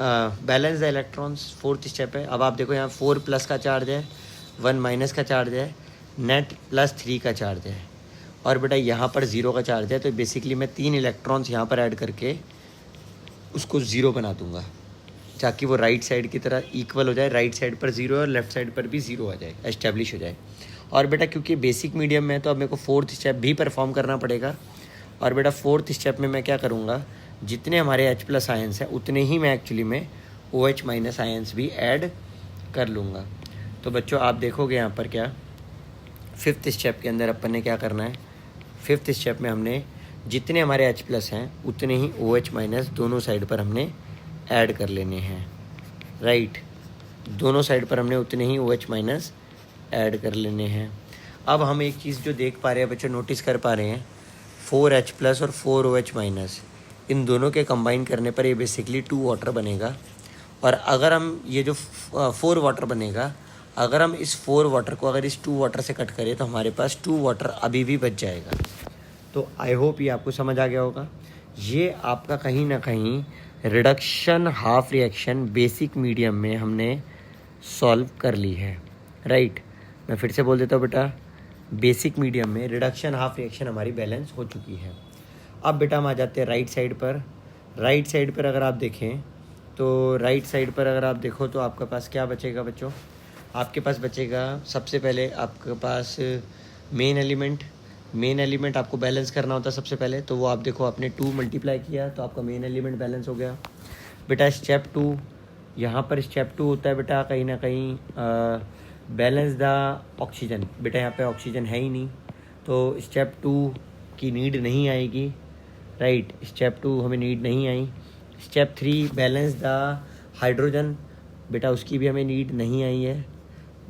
balance the electrons fourth step है। अब आप देखो यहाँ 4 प्लस का चार्ज है, 1 माइनस का चार्ज है, नेट +3 का चार्ज है, और बेटा यहाँ पर 0 का चार्ज है। तो बेसिकली मैं 3 इलेक्ट्रॉन्स यहाँ पर ऐड करके उसको 0 बना दूंगा, ताकि वो राइट साइड की तरह इक्वल हो जाए, राइट साइड पर 0 है और लेफ्ट साइड पर भी 0 आ जाए, एस्टेब्लिश हो जाए। और बेटा क्योंकि बेसिक मीडियम में है तो अब मेरे को फोर्थ स्टेप भी परफॉर्म करना पड़ेगा। और बेटा फोर्थ स्टेप में मैं क्या करूँगा, जितने हमारे H+ आयंस हैं उतने ही मैं एक्चुअली में OH- आयंस भी ऐड कर लूँगा। तो बच्चों आप देखोगे यहाँ पर क्या, फिफ्थ स्टेप के अंदर अपन ने क्या करना है, फिफ्थ स्टेप में हमने जितने हमारे H+ हैं उतने ही OH- दोनों साइड पर हमने ऐड कर लेने हैं, राइट। दोनों साइड पर हमने उतने ही OH- ऐड कर लेने हैं। अब हम एक चीज़ जो देख पा रहे हैं बच्चों, नोटिस कर पा रहे हैं, 4H+ और 4 OH-, इन दोनों के कंबाइन करने पर ये बेसिकली 2 वाटर बनेगा। और अगर हम ये जो 4 वाटर बनेगा, अगर हम इस 4 वाटर को अगर इस 2 वाटर से कट करें तो हमारे पास 2 वाटर अभी भी बच जाएगा। तो आई होप ये आपको समझ आ गया होगा। ये आपका कहीं ना कहीं reduction half reaction basic medium में हमने सॉल्व कर ली है, राइट। मैं फिर से बोल देता हूँ बेटा, बेसिक मीडियम में रिडक्शन हाफ रिएक्शन हमारी बैलेंस हो चुकी है। अब बेटा हम आ जाते हैं राइट साइड पर। राइट साइड पर अगर आप देखें तो राइट साइड पर अगर आप देखो तो आपके पास क्या बचेगा बच्चों, आपके पास बचेगा सबसे पहले आपके पास मेन एलिमेंट आपको बैलेंस करना होता है सबसे पहले। तो वो आप देखो आपने 2 मल्टीप्लाई किया तो आपका मेन एलिमेंट बैलेंस हो गया। बेटा स्टेप 2, यहाँ पर स्टेप 2 होता है बेटा कहीं ना कहीं बैलेंस द ऑक्सीजन। बेटा यहाँ पे ऑक्सीजन है ही नहीं तो स्टेप 2 की नीड नहीं आएगी, राइट। स्टेप 2 हमें नीड नहीं आई। स्टेप 3 बैलेंस द हाइड्रोजन, बेटा उसकी भी हमें नीड नहीं आई है।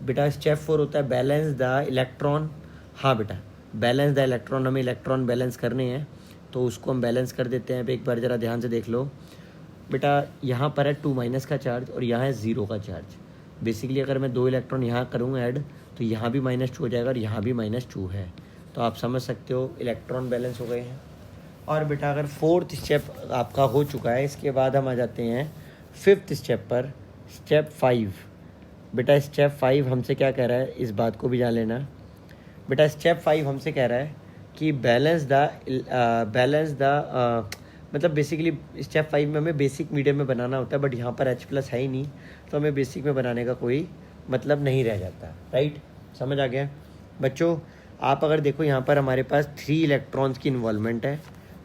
बेटा स्टेप 4 होता है बैलेंस द इलेक्ट्रॉन। हाँ बेटा बैलेंस द इलेक्ट्रॉन, हमें इलेक्ट्रॉन बैलेंस करने हैं तो उसको हम बैलेंस कर देते हैं। एक बार ज़रा ध्यान से देख लो बेटा, यहाँ पर है 2- का चार्ज और यहाँ है 0 का चार्ज। बेसिकली अगर मैं 2 इलेक्ट्रॉन यहाँ करूँगा ऐड तो यहाँ भी -2 हो जाएगा और यहाँ भी -2 है। तो आप समझ सकते हो इलेक्ट्रॉन बैलेंस हो गए हैं। और बेटा अगर फोर्थ स्टेप आपका हो चुका है, इसके बाद हम आ जाते हैं फिफ्थ स्टेप पर, स्टेप 5। बेटा स्टेप 5 हमसे क्या कह रहा है, इस बात को भी जान लेना। बेटा स्टेप 5 हमसे कह रहा है कि बैलेंस द मतलब बेसिकली स्टेप 5 में हमें बेसिक मीडियम में बनाना होता है, बट यहाँ पर H+ है ही नहीं तो हमें बेसिक में बनाने का कोई मतलब नहीं रह जाता, राइट। समझ आ गया बच्चों। आप अगर देखो यहाँ पर हमारे पास 3 इलेक्ट्रॉन्स की इन्वॉल्वमेंट है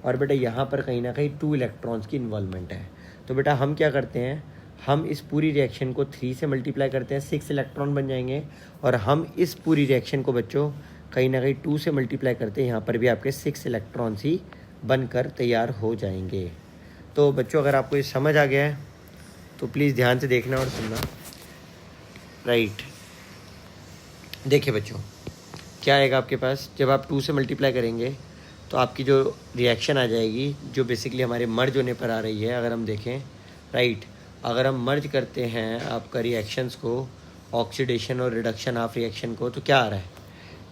और बेटा यहाँ पर कहीं ना कहीं 2 इलेक्ट्रॉन्स की इन्वॉल्वमेंट है। तो बेटा हम क्या करते हैं, हम इस पूरी रिएक्शन को 3 से मल्टीप्लाई करते हैं, 6 इलेक्ट्रॉन बन जाएंगे। और हम इस पूरी रिएक्शन को बच्चों कहीं ना कहीं 2 से मल्टीप्लाई करते हैं, यहाँ पर भी आपके 6 इलेक्ट्रॉन्स ही बनकर तैयार हो जाएंगे। तो बच्चों अगर आपको ये समझ आ गया है तो प्लीज़ ध्यान से देखना और सुनना। राइट, देखिए बच्चों क्या आएगा आपके पास, जब आप 2 से मल्टीप्लाई करेंगे तो आपकी जो रिएक्शन आ जाएगी, जो बेसिकली हमारे मर्ज होने पर आ रही है। अगर हम देखें, राइट, अगर हम मर्ज करते हैं आपका रिएक्शंस को, ऑक्सीडेशन और रिडक्शन हाफ रिएक्शन को, तो क्या आ रहा है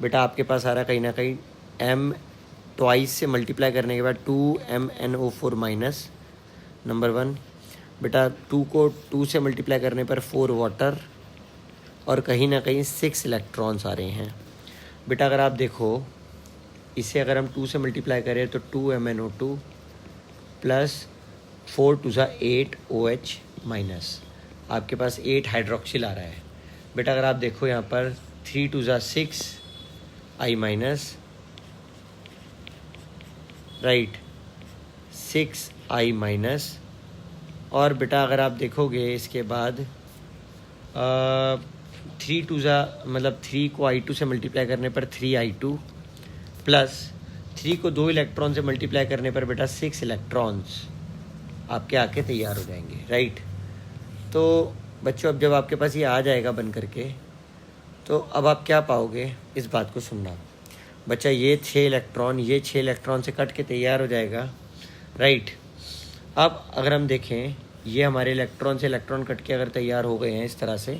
बेटा, आपके पास आ रहा है कहीं ना कहीं m ट्वाइस से मल्टीप्लाई करने के बाद 2MnO4 माइनस, नंबर 1 बेटा 2 को 2 से मल्टीप्लाई करने पर 4 वाटर, और कहीं ना कहीं 6 इलेक्ट्रॉन्स आ रहे हैं। बेटा अगर आप देखो इसे अगर हम 2 से मल्टीप्लाई करें तो 2MnO2 प्लस 4 2 8 OH माइनस, आपके पास 8 हाइड्रोक्सिल आ रहा है। बेटा अगर आप देखो यहाँ पर 3 2 6 I minus, right, 6 I minus. और बेटा अगर आप देखोगे इसके बाद 3 2 मतलब 3 को I2 से मल्टीप्लाई करने पर 3I2 प्लस 3 को 2 इलेक्ट्रॉन से मल्टीप्लाई करने पर बेटा 6 इलेक्ट्रॉन्स आपके आके तैयार हो जाएंगे। राइट, तो बच्चों अब जब आपके पास ये आ जाएगा बन करके, तो अब आप क्या पाओगे, इस बात को सुनना बच्चा, ये 6 इलेक्ट्रॉन ये 6 इलेक्ट्रॉन से कट के तैयार हो जाएगा। राइट, अब अगर हम देखें ये हमारे इलेक्ट्रॉन से इलेक्ट्रॉन कट के अगर तैयार हो गए हैं इस तरह से,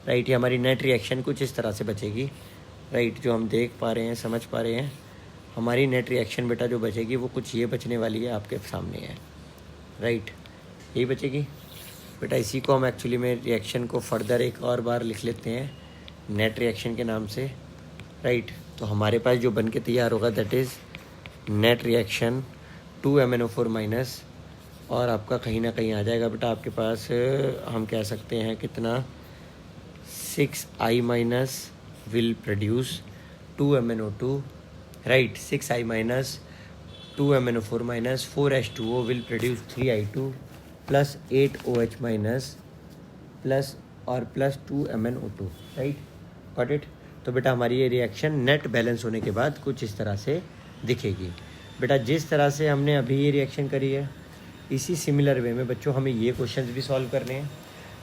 राइट, ये हमारी नेट रिएक्शन कुछ इस तरह से बचेगी। राइट, जो हम देख पा रहे हैं, समझ पा रहे हैं, हमारी नेट रिएक्शन बेटा जो बचेगी वो कुछ ये बचने वाली है, आपके सामने है। राइट, यही बचेगी बेटा। इसी को हम एक्चुअली में रिएक्शन को फर्दर एक और बार लिख लेते हैं नेट रिएक्शन के नाम से। राइट, तो हमारे पास जो बन के तैयार होगा that is net reaction 2MnO4 minus, और आपका कहीं ना कहीं आ जाएगा बेटा आपके पास, हम कह सकते हैं कितना, 6I minus will produce 2MnO2, right, 6I minus 2MnO4 minus 4H2O will produce 3I2 plus 8OH minus plus और plus 2MnO2। Right, got it. तो बेटा हमारी ये रिएक्शन नेट बैलेंस होने के बाद कुछ इस तरह से दिखेगी। बेटा जिस तरह से हमने अभी ये रिएक्शन करी है, इसी सिमिलर वे में बच्चों हमें ये क्वेश्चंस भी सॉल्व करने हैं।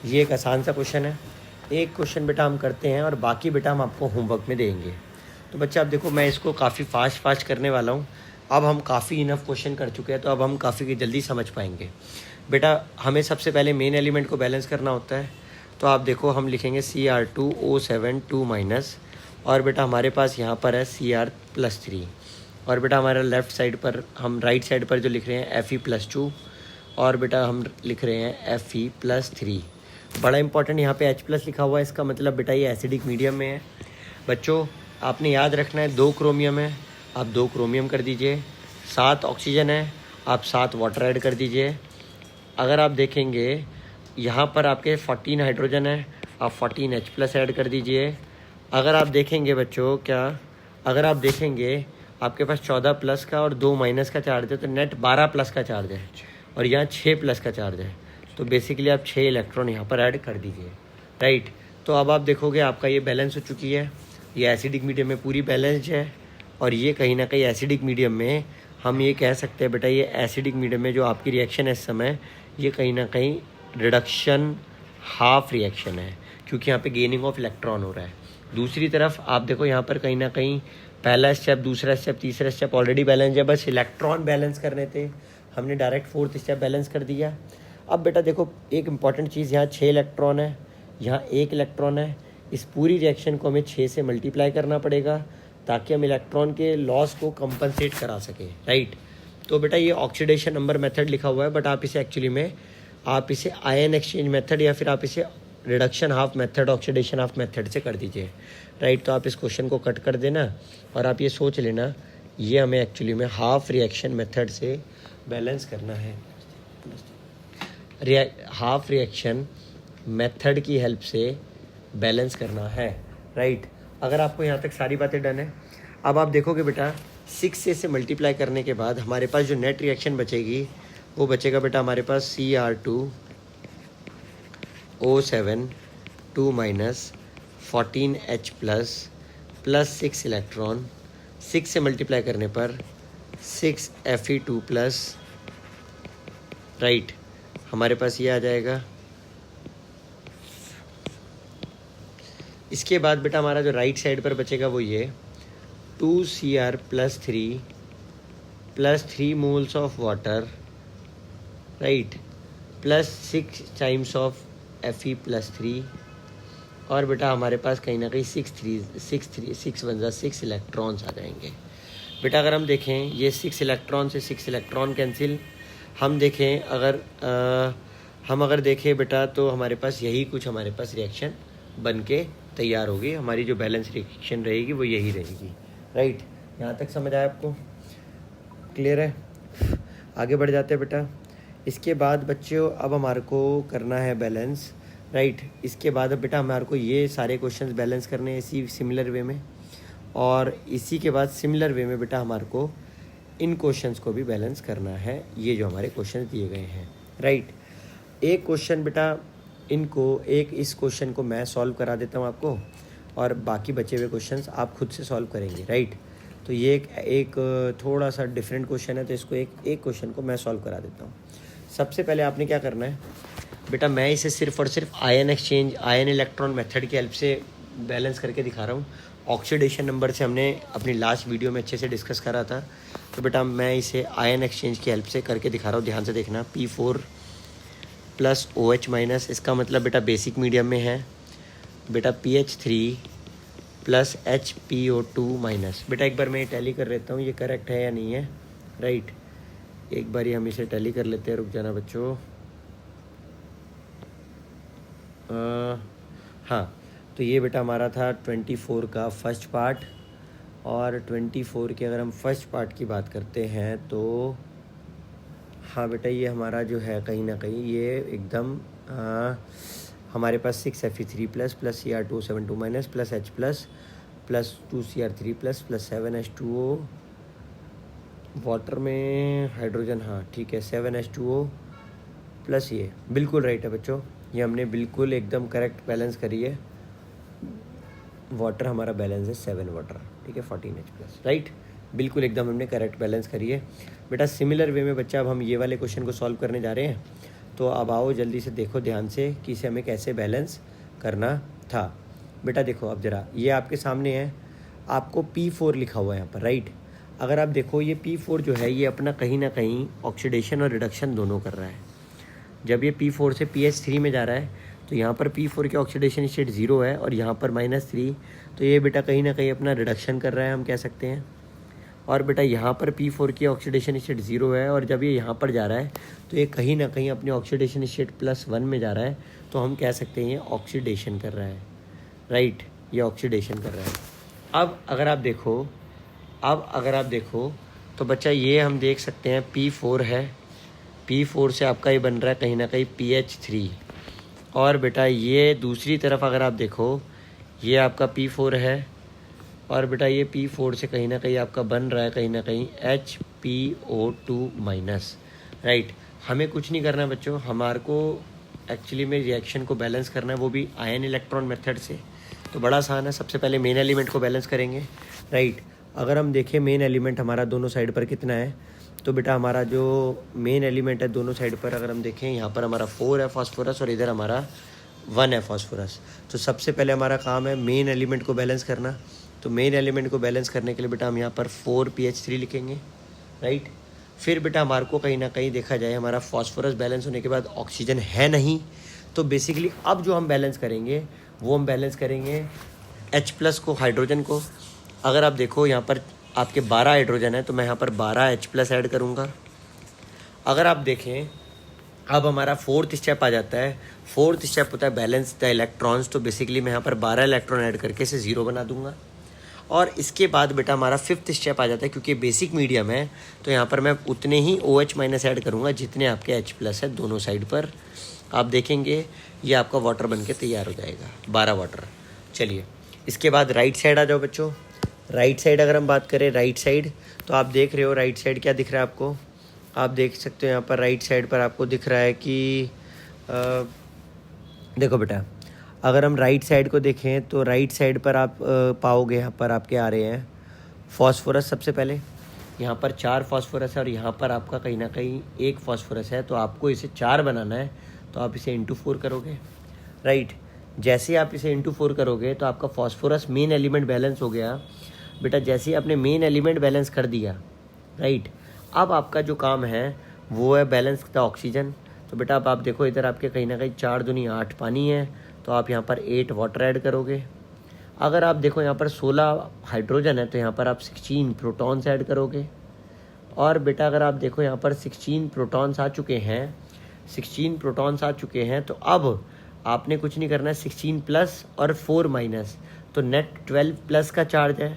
ये एक आसान सा क्वेश्चन है, एक क्वेश्चन बेटा हम करते हैं और बाकी बेटा हम आपको होमवर्क में देंगे। तो बच्चा आप देखो मैं इसको काफ़ी फास्ट करने वाला हूँ। अब हम काफ़ी इनफ क्वेश्चन कर चुके हैं, तो अब हम काफ़ी जल्दी समझ पाएंगे। बेटा हमें सबसे पहले मेन एलिमेंट को बैलेंस करना होता है, तो आप देखो हम लिखेंगे Cr2O7 2 माइनस, और बेटा हमारे पास यहाँ पर है Cr+3, और बेटा हमारा लेफ़्ट साइड पर, हम राइट साइड पर जो लिख रहे हैं Fe+2, और बेटा हम लिख रहे हैं Fe+3। बड़ा इंपॉर्टेंट यहाँ पे H+ लिखा हुआ है, इसका मतलब बेटा ये एसिडिक मीडियम में है। बच्चों आपने याद रखना है 2 क्रोमियम है, आप 2 क्रोमियम कर दीजिए, 7 ऑक्सीजन है, आप 7 वाटर ऐड कर दीजिए। अगर आप देखेंगे यहाँ पर आपके 14 हाइड्रोजन है, आप 14 H+ ऐड कर दीजिए। अगर आप देखेंगे बच्चों अगर आप देखेंगे आपके पास 14 प्लस का और 2 माइनस का चार्ज है, तो नेट 12 प्लस का चार्ज है, और यहाँ 6 प्लस का चार्ज है। तो बेसिकली आप 6 इलेक्ट्रॉन यहाँ पर ऐड कर दीजिए। राइट, तो अब आप देखोगे आपका ये बैलेंस हो चुकी है, ये एसिडिक मीडियम में पूरी बैलेंस्ड है, और ये कहीं ना कहीं एसिडिक मीडियम में हम ये कह सकते हैं बेटा, ये एसिडिक मीडियम में जो आपकी रिएक्शन है इस समय, ये कहीं ना कहीं रिडक्शन हाफ रिएक्शन है, क्योंकि यहाँ पे गेनिंग ऑफ इलेक्ट्रॉन हो रहा है। दूसरी तरफ आप देखो यहाँ पर कहीं ना कहीं पहला स्टेप, दूसरा स्टेप, तीसरा स्टेप ऑलरेडी बैलेंस है, बस इलेक्ट्रॉन बैलेंस करने थे, हमने डायरेक्ट 4th स्टेप बैलेंस कर दिया। अब बेटा देखो एक इंपॉर्टेंट चीज़, यहाँ 6 इलेक्ट्रॉन है, यहाँ 1 इलेक्ट्रॉन है, इस पूरी रिएक्शन को हमें 6 से मल्टीप्लाई करना पड़ेगा ताकि हम इलेक्ट्रॉन के लॉस को कंपनसेट करा सकें। राइट, तो बेटा ये ऑक्सीडेशन नंबर मेथड लिखा हुआ है, बट आप इसे एक्चुअली में आप इसे आयन एक्सचेंज मेथड या फिर आप इसे reduction half method, oxidation half method से कर दीजिए। राइट, तो आप इस क्वेश्चन को कट कर देना और आप ये सोच लेना, ये हमें एक्चुअली में हाफ रिएक्शन मेथड से बैलेंस करना है, हाफ रिएक्शन मेथड की हेल्प से बैलेंस करना है। राइट, अगर आपको यहाँ तक सारी बातें डन है, अब आप देखोगे बेटा 6 से मल्टीप्लाई करने के बाद हमारे पास जो नेट रिएक्शन बचेगी वो बचेगा बेटा हमारे पास Cr2O7 2 minus 14H plus 6 electron, 6 से मल्टीप्लाई करने पर 6Fe2 प्लस, राइट, हमारे पास ये आ जाएगा। इसके बाद बेटा हमारा जो राइट साइड पर बचेगा वो ये 2Cr plus 3 moles of water, right, plus 6 times of Fe plus 3, और बेटा हमारे पास कहीं ना कहीं 6 इलेक्ट्रॉन्स आ जाएंगे। बेटा अगर हम देखें ये 6 इलेक्ट्रॉन से 6 इलेक्ट्रॉन कैंसिल, हम देखें अगर देखें बेटा तो हमारे पास यही कुछ हमारे पास रिएक्शन बन के तैयार होगी। हमारी जो बैलेंस रिएक्शन रहेगी वो यही रहेगी, राइट। यहाँ तक समझ आया आपको? क्लियर है? आगे बढ़ जाते हैं बेटा। इसके बाद बच्चों अब हमारे को करना है बैलेंस, राइट। इसके बाद अब बेटा हमारे को ये सारे क्वेश्चंस बैलेंस करने हैं इसी सिमिलर वे में, और इसी के बाद सिमिलर वे में बेटा हमारे को इन क्वेश्चंस को भी बैलेंस करना है, ये जो हमारे क्वेश्चंस दिए गए हैं, राइट। एक क्वेश्चन बेटा इस क्वेश्चन को मैं सॉल्व करा देता हूँ आपको, और बाकी बचे हुए क्वेश्चंस आप खुद से सॉल्व करेंगे, राइट। तो ये एक थोड़ा सा डिफरेंट क्वेश्चन है, तो इसको एक क्वेश्चन को मैं सॉल्व करा देता हूँ। सबसे पहले आपने क्या करना है बेटा, मैं इसे सिर्फ और सिर्फ आयन इलेक्ट्रॉन मेथड की हेल्प से बैलेंस करके दिखा रहा हूँ। ऑक्सीडेशन नंबर से हमने अपनी लास्ट वीडियो में अच्छे से डिस्कस करा था, तो बेटा मैं इसे आयन एक्सचेंज की हेल्प से करके दिखा रहा हूँ। ध्यान से देखना, P4 प्लस OH माइनस, इसका मतलब बेटा बेसिक मीडियम में है बेटा PH3 प्लस HPO2 माइनस। बेटा एक बार मैं टैली कर लेता हूँ, ये करेक्ट है या नहीं है, राइट। एक बार हम इसे टैली कर लेते हैं, रुक जाना बच्चों। हाँ, तो ये बेटा हमारा था 24 का फर्स्ट पार्ट, और 24 के अगर हम फर्स्ट पार्ट की बात करते हैं तो हाँ बेटा ये हमारा जो है कहीं ना कहीं ये एकदम हमारे पास 6Fe3 plus Cr2O7 2 minus plus H plus 2Cr3 plus 7H2O, water में हाइड्रोजन, हाँ ठीक है, 7H2O प्लस, ये बिल्कुल राइट है बच्चों। ये हमने बिल्कुल एकदम करेक्ट बैलेंस करी है। वाटर हमारा बैलेंस है 7 वाटर, ठीक है, 14H प्लस, राइट, बिल्कुल एकदम हमने करेक्ट बैलेंस करी है बेटा। सिमिलर वे में बच्चा अब हम ये वाले क्वेश्चन को सॉल्व करने जा रहे हैं, तो अब आओ जल्दी से देखो ध्यान से कि इसे हमें कैसे बैलेंस करना था। बेटा देखो अब ज़रा, ये आपके सामने है, आपको P4 लिखा हुआ है यहाँ पर, राइट। अगर आप देखो ये P4 जो है ये अपना कहीं ना कहीं ऑक्सीडेशन और रिडक्शन दोनों कर रहा है। जब ये P4 से PH3 में जा रहा है तो यहाँ पर P4 के ऑक्सीडेशन स्टेट 0 है और यहाँ पर -3, तो ये बेटा कहीं ना कहीं अपना रिडक्शन कर रहा है, हम कह सकते हैं। और बेटा यहाँ पर P4 की ऑक्सीडेशन स्टेट 0 है, और जब ये यहाँ पर जा रहा है तो ये कहीं ना कहीं अपने ऑक्सीडेशन स्टेट +1 में जा रहा है, तो हम कह सकते हैं ये ऑक्सीडेशन कर रहा है, राइट, ये ऑक्सीडेशन कर रहा है। अब अगर आप देखो तो बच्चा ये हम देख सकते हैं P4 है, P4 से आपका ये बन रहा है कहीं ना कहीं PH3, और बेटा ये दूसरी तरफ अगर आप देखो ये आपका P4 है, और बेटा ये P4 से कहीं ना कहीं आपका बन रहा है कहीं ना कहीं HPO2 माइनस, राइट। हमें कुछ नहीं करना है बच्चों, हमारे को एक्चुअली में रिएक्शन को बैलेंस करना है, वो भी आयन इलेक्ट्रॉन मेथड से। तो बड़ा आसान है, सबसे पहले मेन एलिमेंट को बैलेंस करेंगे, राइट। अगर हम देखें मेन एलिमेंट हमारा दोनों साइड पर कितना है, तो बेटा हमारा जो मेन एलिमेंट है दोनों साइड पर अगर हम देखें, यहाँ पर हमारा 4 है फास्फोरस और इधर हमारा 1 है फास्फोरस। तो सबसे पहले हमारा काम है मेन एलिमेंट को बैलेंस करना। तो मेन एलिमेंट को बैलेंस करने के लिए बेटा हम यहाँ पर 4PH3 लिखेंगे, राइट। फिर बेटा हमारे को कहीं ना कहीं देखा जाए हमारा फास्फोरस बैलेंस होने के बाद ऑक्सीजन है नहीं, तो बेसिकली अब जो हम बैलेंस करेंगे वो हम बैलेंस करेंगे H+ को, हाइड्रोजन को। अगर आप देखो यहाँ पर आपके 12 हाइड्रोजन है, तो मैं यहाँ पर 12 H+ ऐड करूँगा। अगर आप देखें अब हमारा 4th स्टेप आ जाता है। 4th स्टेप होता है बैलेंस द इलेक्ट्रॉन्स, तो बेसिकली मैं यहाँ पर 12 इलेक्ट्रॉन ऐड करके इसे 0 बना दूंगा। और इसके बाद बेटा हमारा 5th स्टेप आ जाता है, क्योंकि बेसिक मीडियम है तो यहाँ पर मैं उतने ही OH- ऐड करूँगा जितने आपके H+ है दोनों साइड पर। आप देखेंगे ये आपका वाटर बन के तैयार हो जाएगा, 12 वाटर। चलिए इसके बाद राइट साइड आ जाओ बच्चों। राइट साइड अगर हम बात करें राइट साइड, तो आप देख रहे हो राइट साइड क्या दिख रहा है आपको, आप देख सकते हो यहाँ पर राइट साइड पर आपको दिख रहा है कि देखो बेटा, अगर हम राइट साइड को देखें तो राइट साइड पर आप पाओगे यहाँ पर आपके आ रहे हैं फॉस्फोरस। सबसे पहले यहाँ पर 4 फॉस्फोरस है और यहाँ पर आपका कहीं ना कहीं 1 फॉस्फोरस है, तो आपको इसे 4 बनाना है, तो आप इसे इंटू 4 करोगे, राइट। जैसे आप इसे इंटू 4 करोगे तो आपका फॉस्फोरस मेन एलिमेंट बैलेंस हो गया बेटा। जैसे ही आपने मेन एलिमेंट बैलेंस कर दिया, राइट, अब आपका जो काम है वो है बैलेंस द ऑक्सीजन। तो बेटा अब आप देखो इधर आपके कहीं ना कहीं 4 दूनी 8 पानी है, तो आप यहाँ पर 8 वाटर ऐड करोगे। अगर आप देखो यहाँ पर 16 हाइड्रोजन है, तो यहाँ पर आप 16 प्रोटॉन्स ऐड करोगे। और बेटा अगर आप देखो यहाँ पर 16 प्रोटॉन्स आ चुके हैं, 16 प्रोटॉन्स आ चुके हैं, तो अब आपने कुछ नहीं करना है, 16 प्लस और 4 माइनस, तो नेट 12 प्लस का चार्ज है,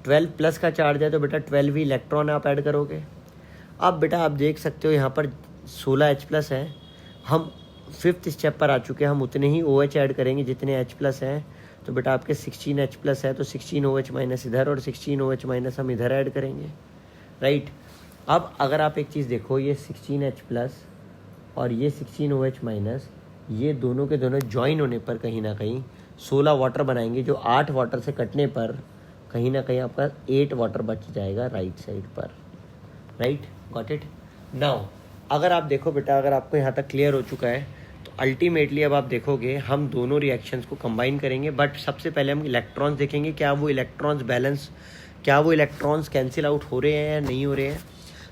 12 प्लस का चार्ज है, तो बेटा 12 ही इलेक्ट्रॉन आप ऐड करोगे। अब बेटा आप देख सकते हो यहाँ पर 16 H प्लस है, हम 5th स्टेप पर आ चुके हैं, हम उतने ही OH ऐड करेंगे जितने H प्लस हैं। तो बेटा आपके 16 H प्लस है, तो 16 OH माइनस इधर और 16 OH माइनस हम इधर ऐड करेंगे, राइट। अब अगर आप एक चीज़ देखो, ये 16 H प्लस और ये 16 OH माइनस, ये दोनों के दोनों ज्वाइन होने पर कहीं ना कहीं 16 वाटर बनाएंगे, जो 8 वाटर से कटने पर कहीं ना कहीं आपका 8 वाटर बच जाएगा राइट साइड पर, राइट, गॉट इट। नाउ अगर आप देखो बेटा, अगर आपको यहाँ तक क्लियर हो चुका है, तो अल्टीमेटली अब आप देखोगे हम दोनों रिएक्शंस को कंबाइन करेंगे, बट सबसे पहले हम इलेक्ट्रॉन्स देखेंगे, क्या वो इलेक्ट्रॉन्स बैलेंस, क्या वो इलेक्ट्रॉन्स कैंसिल आउट हो रहे हैं या नहीं हो रहे हैं।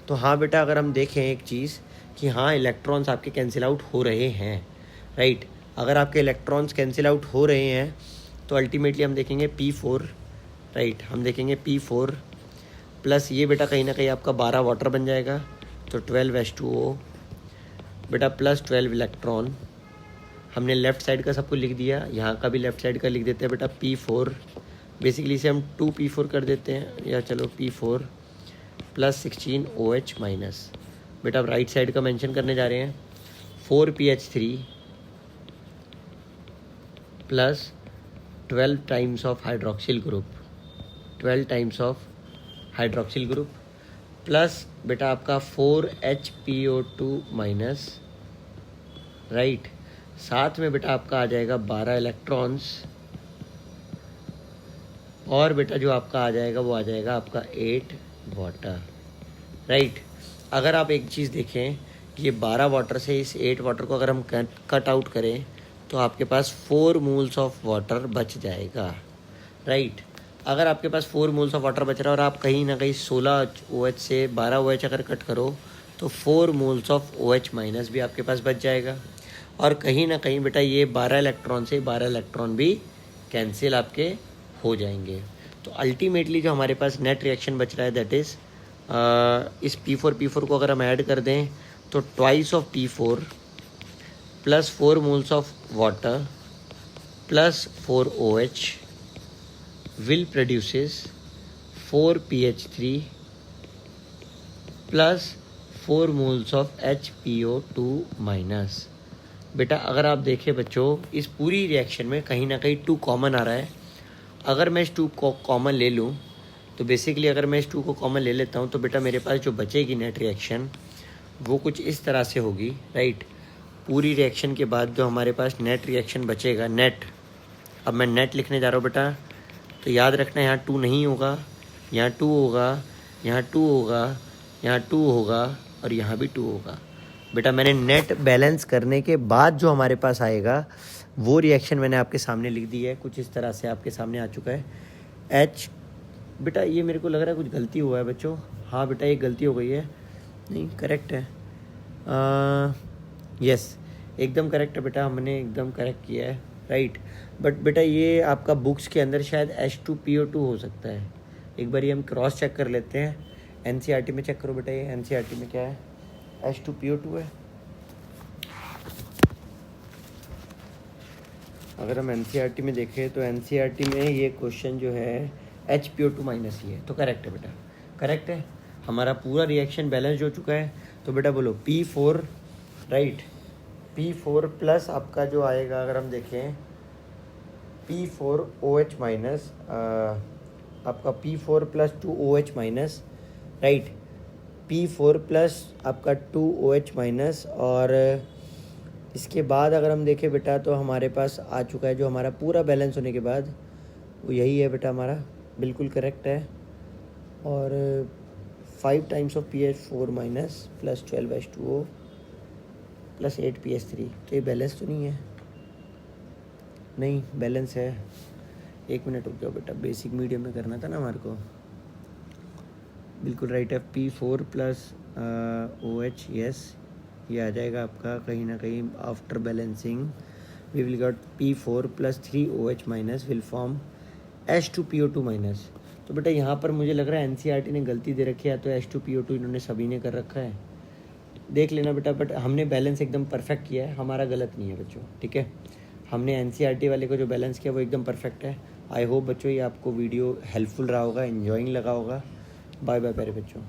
तो हाँ बेटा, अगर हम देखें एक चीज़ कि हाँ इलेक्ट्रॉन्स आपके कैंसिल आउट हो रहे हैं, राइट। अगर आपके इलेक्ट्रॉन्स कैंसिल आउट हो रहे हैं तो अल्टीमेटली हम देखेंगे P4, राइट, हम देखेंगे P4 प्लस ये बेटा कहीं ना कहीं आपका 12 वाटर बन जाएगा, तो 12 H2O बेटा प्लस 12 इलेक्ट्रॉन। हमने लेफ़्ट साइड का सबको लिख दिया, यहाँ का भी लेफ़्ट साइड का लिख देते हैं बेटा P4, बेसिकली इसे हम 2P4 कर देते हैं, या चलो P4 प्लस 16 OH माइनस। बेटा अब राइट साइड का मेंशन करने जा रहे हैं, 4PH3 plus 12 times of hydroxyl group, 12 times of hydroxyl group plus बेटा आपका 4HPO2 माइनस, राइट। साथ में बेटा आपका आ जाएगा 12 इलेक्ट्रॉन्स, और बेटा जो आपका आ जाएगा वो आ जाएगा आपका 8 वाटर, राइट। अगर आप एक चीज़ देखें, ये 12 वाटर से इस 8 वाटर को अगर हम कट आउट करें तो आपके पास 4 मोल्स ऑफ वाटर बच जाएगा, राइट। अगर आपके पास 4 मोल्स ऑफ वाटर बच रहा है और आप कहीं ना कहीं 16 OH से 12 OH अगर कट करो तो 4 मोल्स ऑफ OH माइनस भी आपके पास बच जाएगा, और कहीं ना कहीं बेटा ये 12 इलेक्ट्रॉन से 12 इलेक्ट्रॉन भी कैंसिल आपके हो जाएंगे। तो अल्टीमेटली जो हमारे पास नेट रिएक्शन बच रहा है दैट इज़ इस P4 को अगर हम ऐड कर दें तो twice of P4 plus 4 moles of water plus 4 OH will produces 4PH3 plus 4 moles of HPO2 minus. बेटा अगर आप देखें बच्चों, इस पूरी रिएक्शन में कहीं ना कहीं 2 कॉमन आ रहा है। अगर मैं इस 2 को कॉमन ले लूँ तो बेसिकली अगर मैं इस 2 को कॉमन ले लेता हूँ तो बेटा मेरे पास जो बचेगी नेट रिएक्शन वो कुछ इस तरह से होगी, राइट। पूरी रिएक्शन के बाद जो हमारे पास नेट रिएक्शन बचेगा, नेट, अब मैं नेट लिखने जा रहा हूँ बेटा, तो याद रखना यहाँ 2 नहीं होगा, यहाँ 2 होगा, यहाँ 2 होगा, यहाँ 2 होगा और यहाँ भी 2 होगा। बेटा मैंने नेट बैलेंस करने के बाद जो हमारे पास आएगा वो रिएक्शन मैंने आपके सामने लिख दी है, कुछ इस तरह से आपके सामने आ चुका है। H बेटा ये मेरे को लग रहा है कुछ गलती हुआ है बच्चों, हाँ बेटा एक गलती हो गई है, नहीं करेक्ट है, यस एकदम करेक्ट है बेटा, हमने एकदम करेक्ट किया है, राइट। बट बेटा ये आपका बुक्स के अंदर शायद H2PO2 हो सकता है, एक बार ये हम क्रॉस चेक कर लेते हैं। NCERT में चेक करो बेटा, ये NCERT में क्या है, H2PO2 है। अगर हम NCERT में देखें तो NCERT में ये क्वेश्चन जो है HPO2 माइनस ही है, तो करेक्ट है बेटा, करेक्ट है। हमारा पूरा रिएक्शन बैलेंस हो चुका है, तो बेटा बोलो P4, राइट। P4 प्लस आपका जो आएगा अगर हम देखें P4 OH माइनस, आपका P4 plus 2 OH minus, right. P4 plus आपका 2OH माइनस। और इसके बाद अगर हम देखें बेटा तो हमारे पास आ चुका है जो हमारा पूरा बैलेंस होने के बाद वो यही है बेटा हमारा, बिल्कुल करेक्ट है। और 5 times of PH4 minus plus 12H2O plus 8PH3, तो ये बैलेंस तो नहीं है? नहीं, बैलेंस है। 1 मिनट रुक जाओ बेटा, बेसिक मीडियम में करना था ना हमारे को। बिल्कुल राइट है, P4 प्लस OH, यस ये आ जाएगा आपका कहीं ना कहीं। After balancing we will got P4 plus 3OH minus will form H2PO2 minus. तो बेटा यहाँ पर मुझे लग रहा है NCERT ने गलती दे रखी है, तो H2PO2 इन्होंने सभी ने कर रखा है, देख लेना बेटा। बट हमने बैलेंस एकदम परफेक्ट किया है, हमारा गलत नहीं है बच्चों, ठीक है। हमने NCERT वाले को जो बैलेंस किया वो एकदम परफेक्ट है। आई होप बच्चों ये आपको वीडियो हेल्पफुल रहा होगा, एंजॉइंग लगा होगा। बाय बाय प्यारे बच्चों।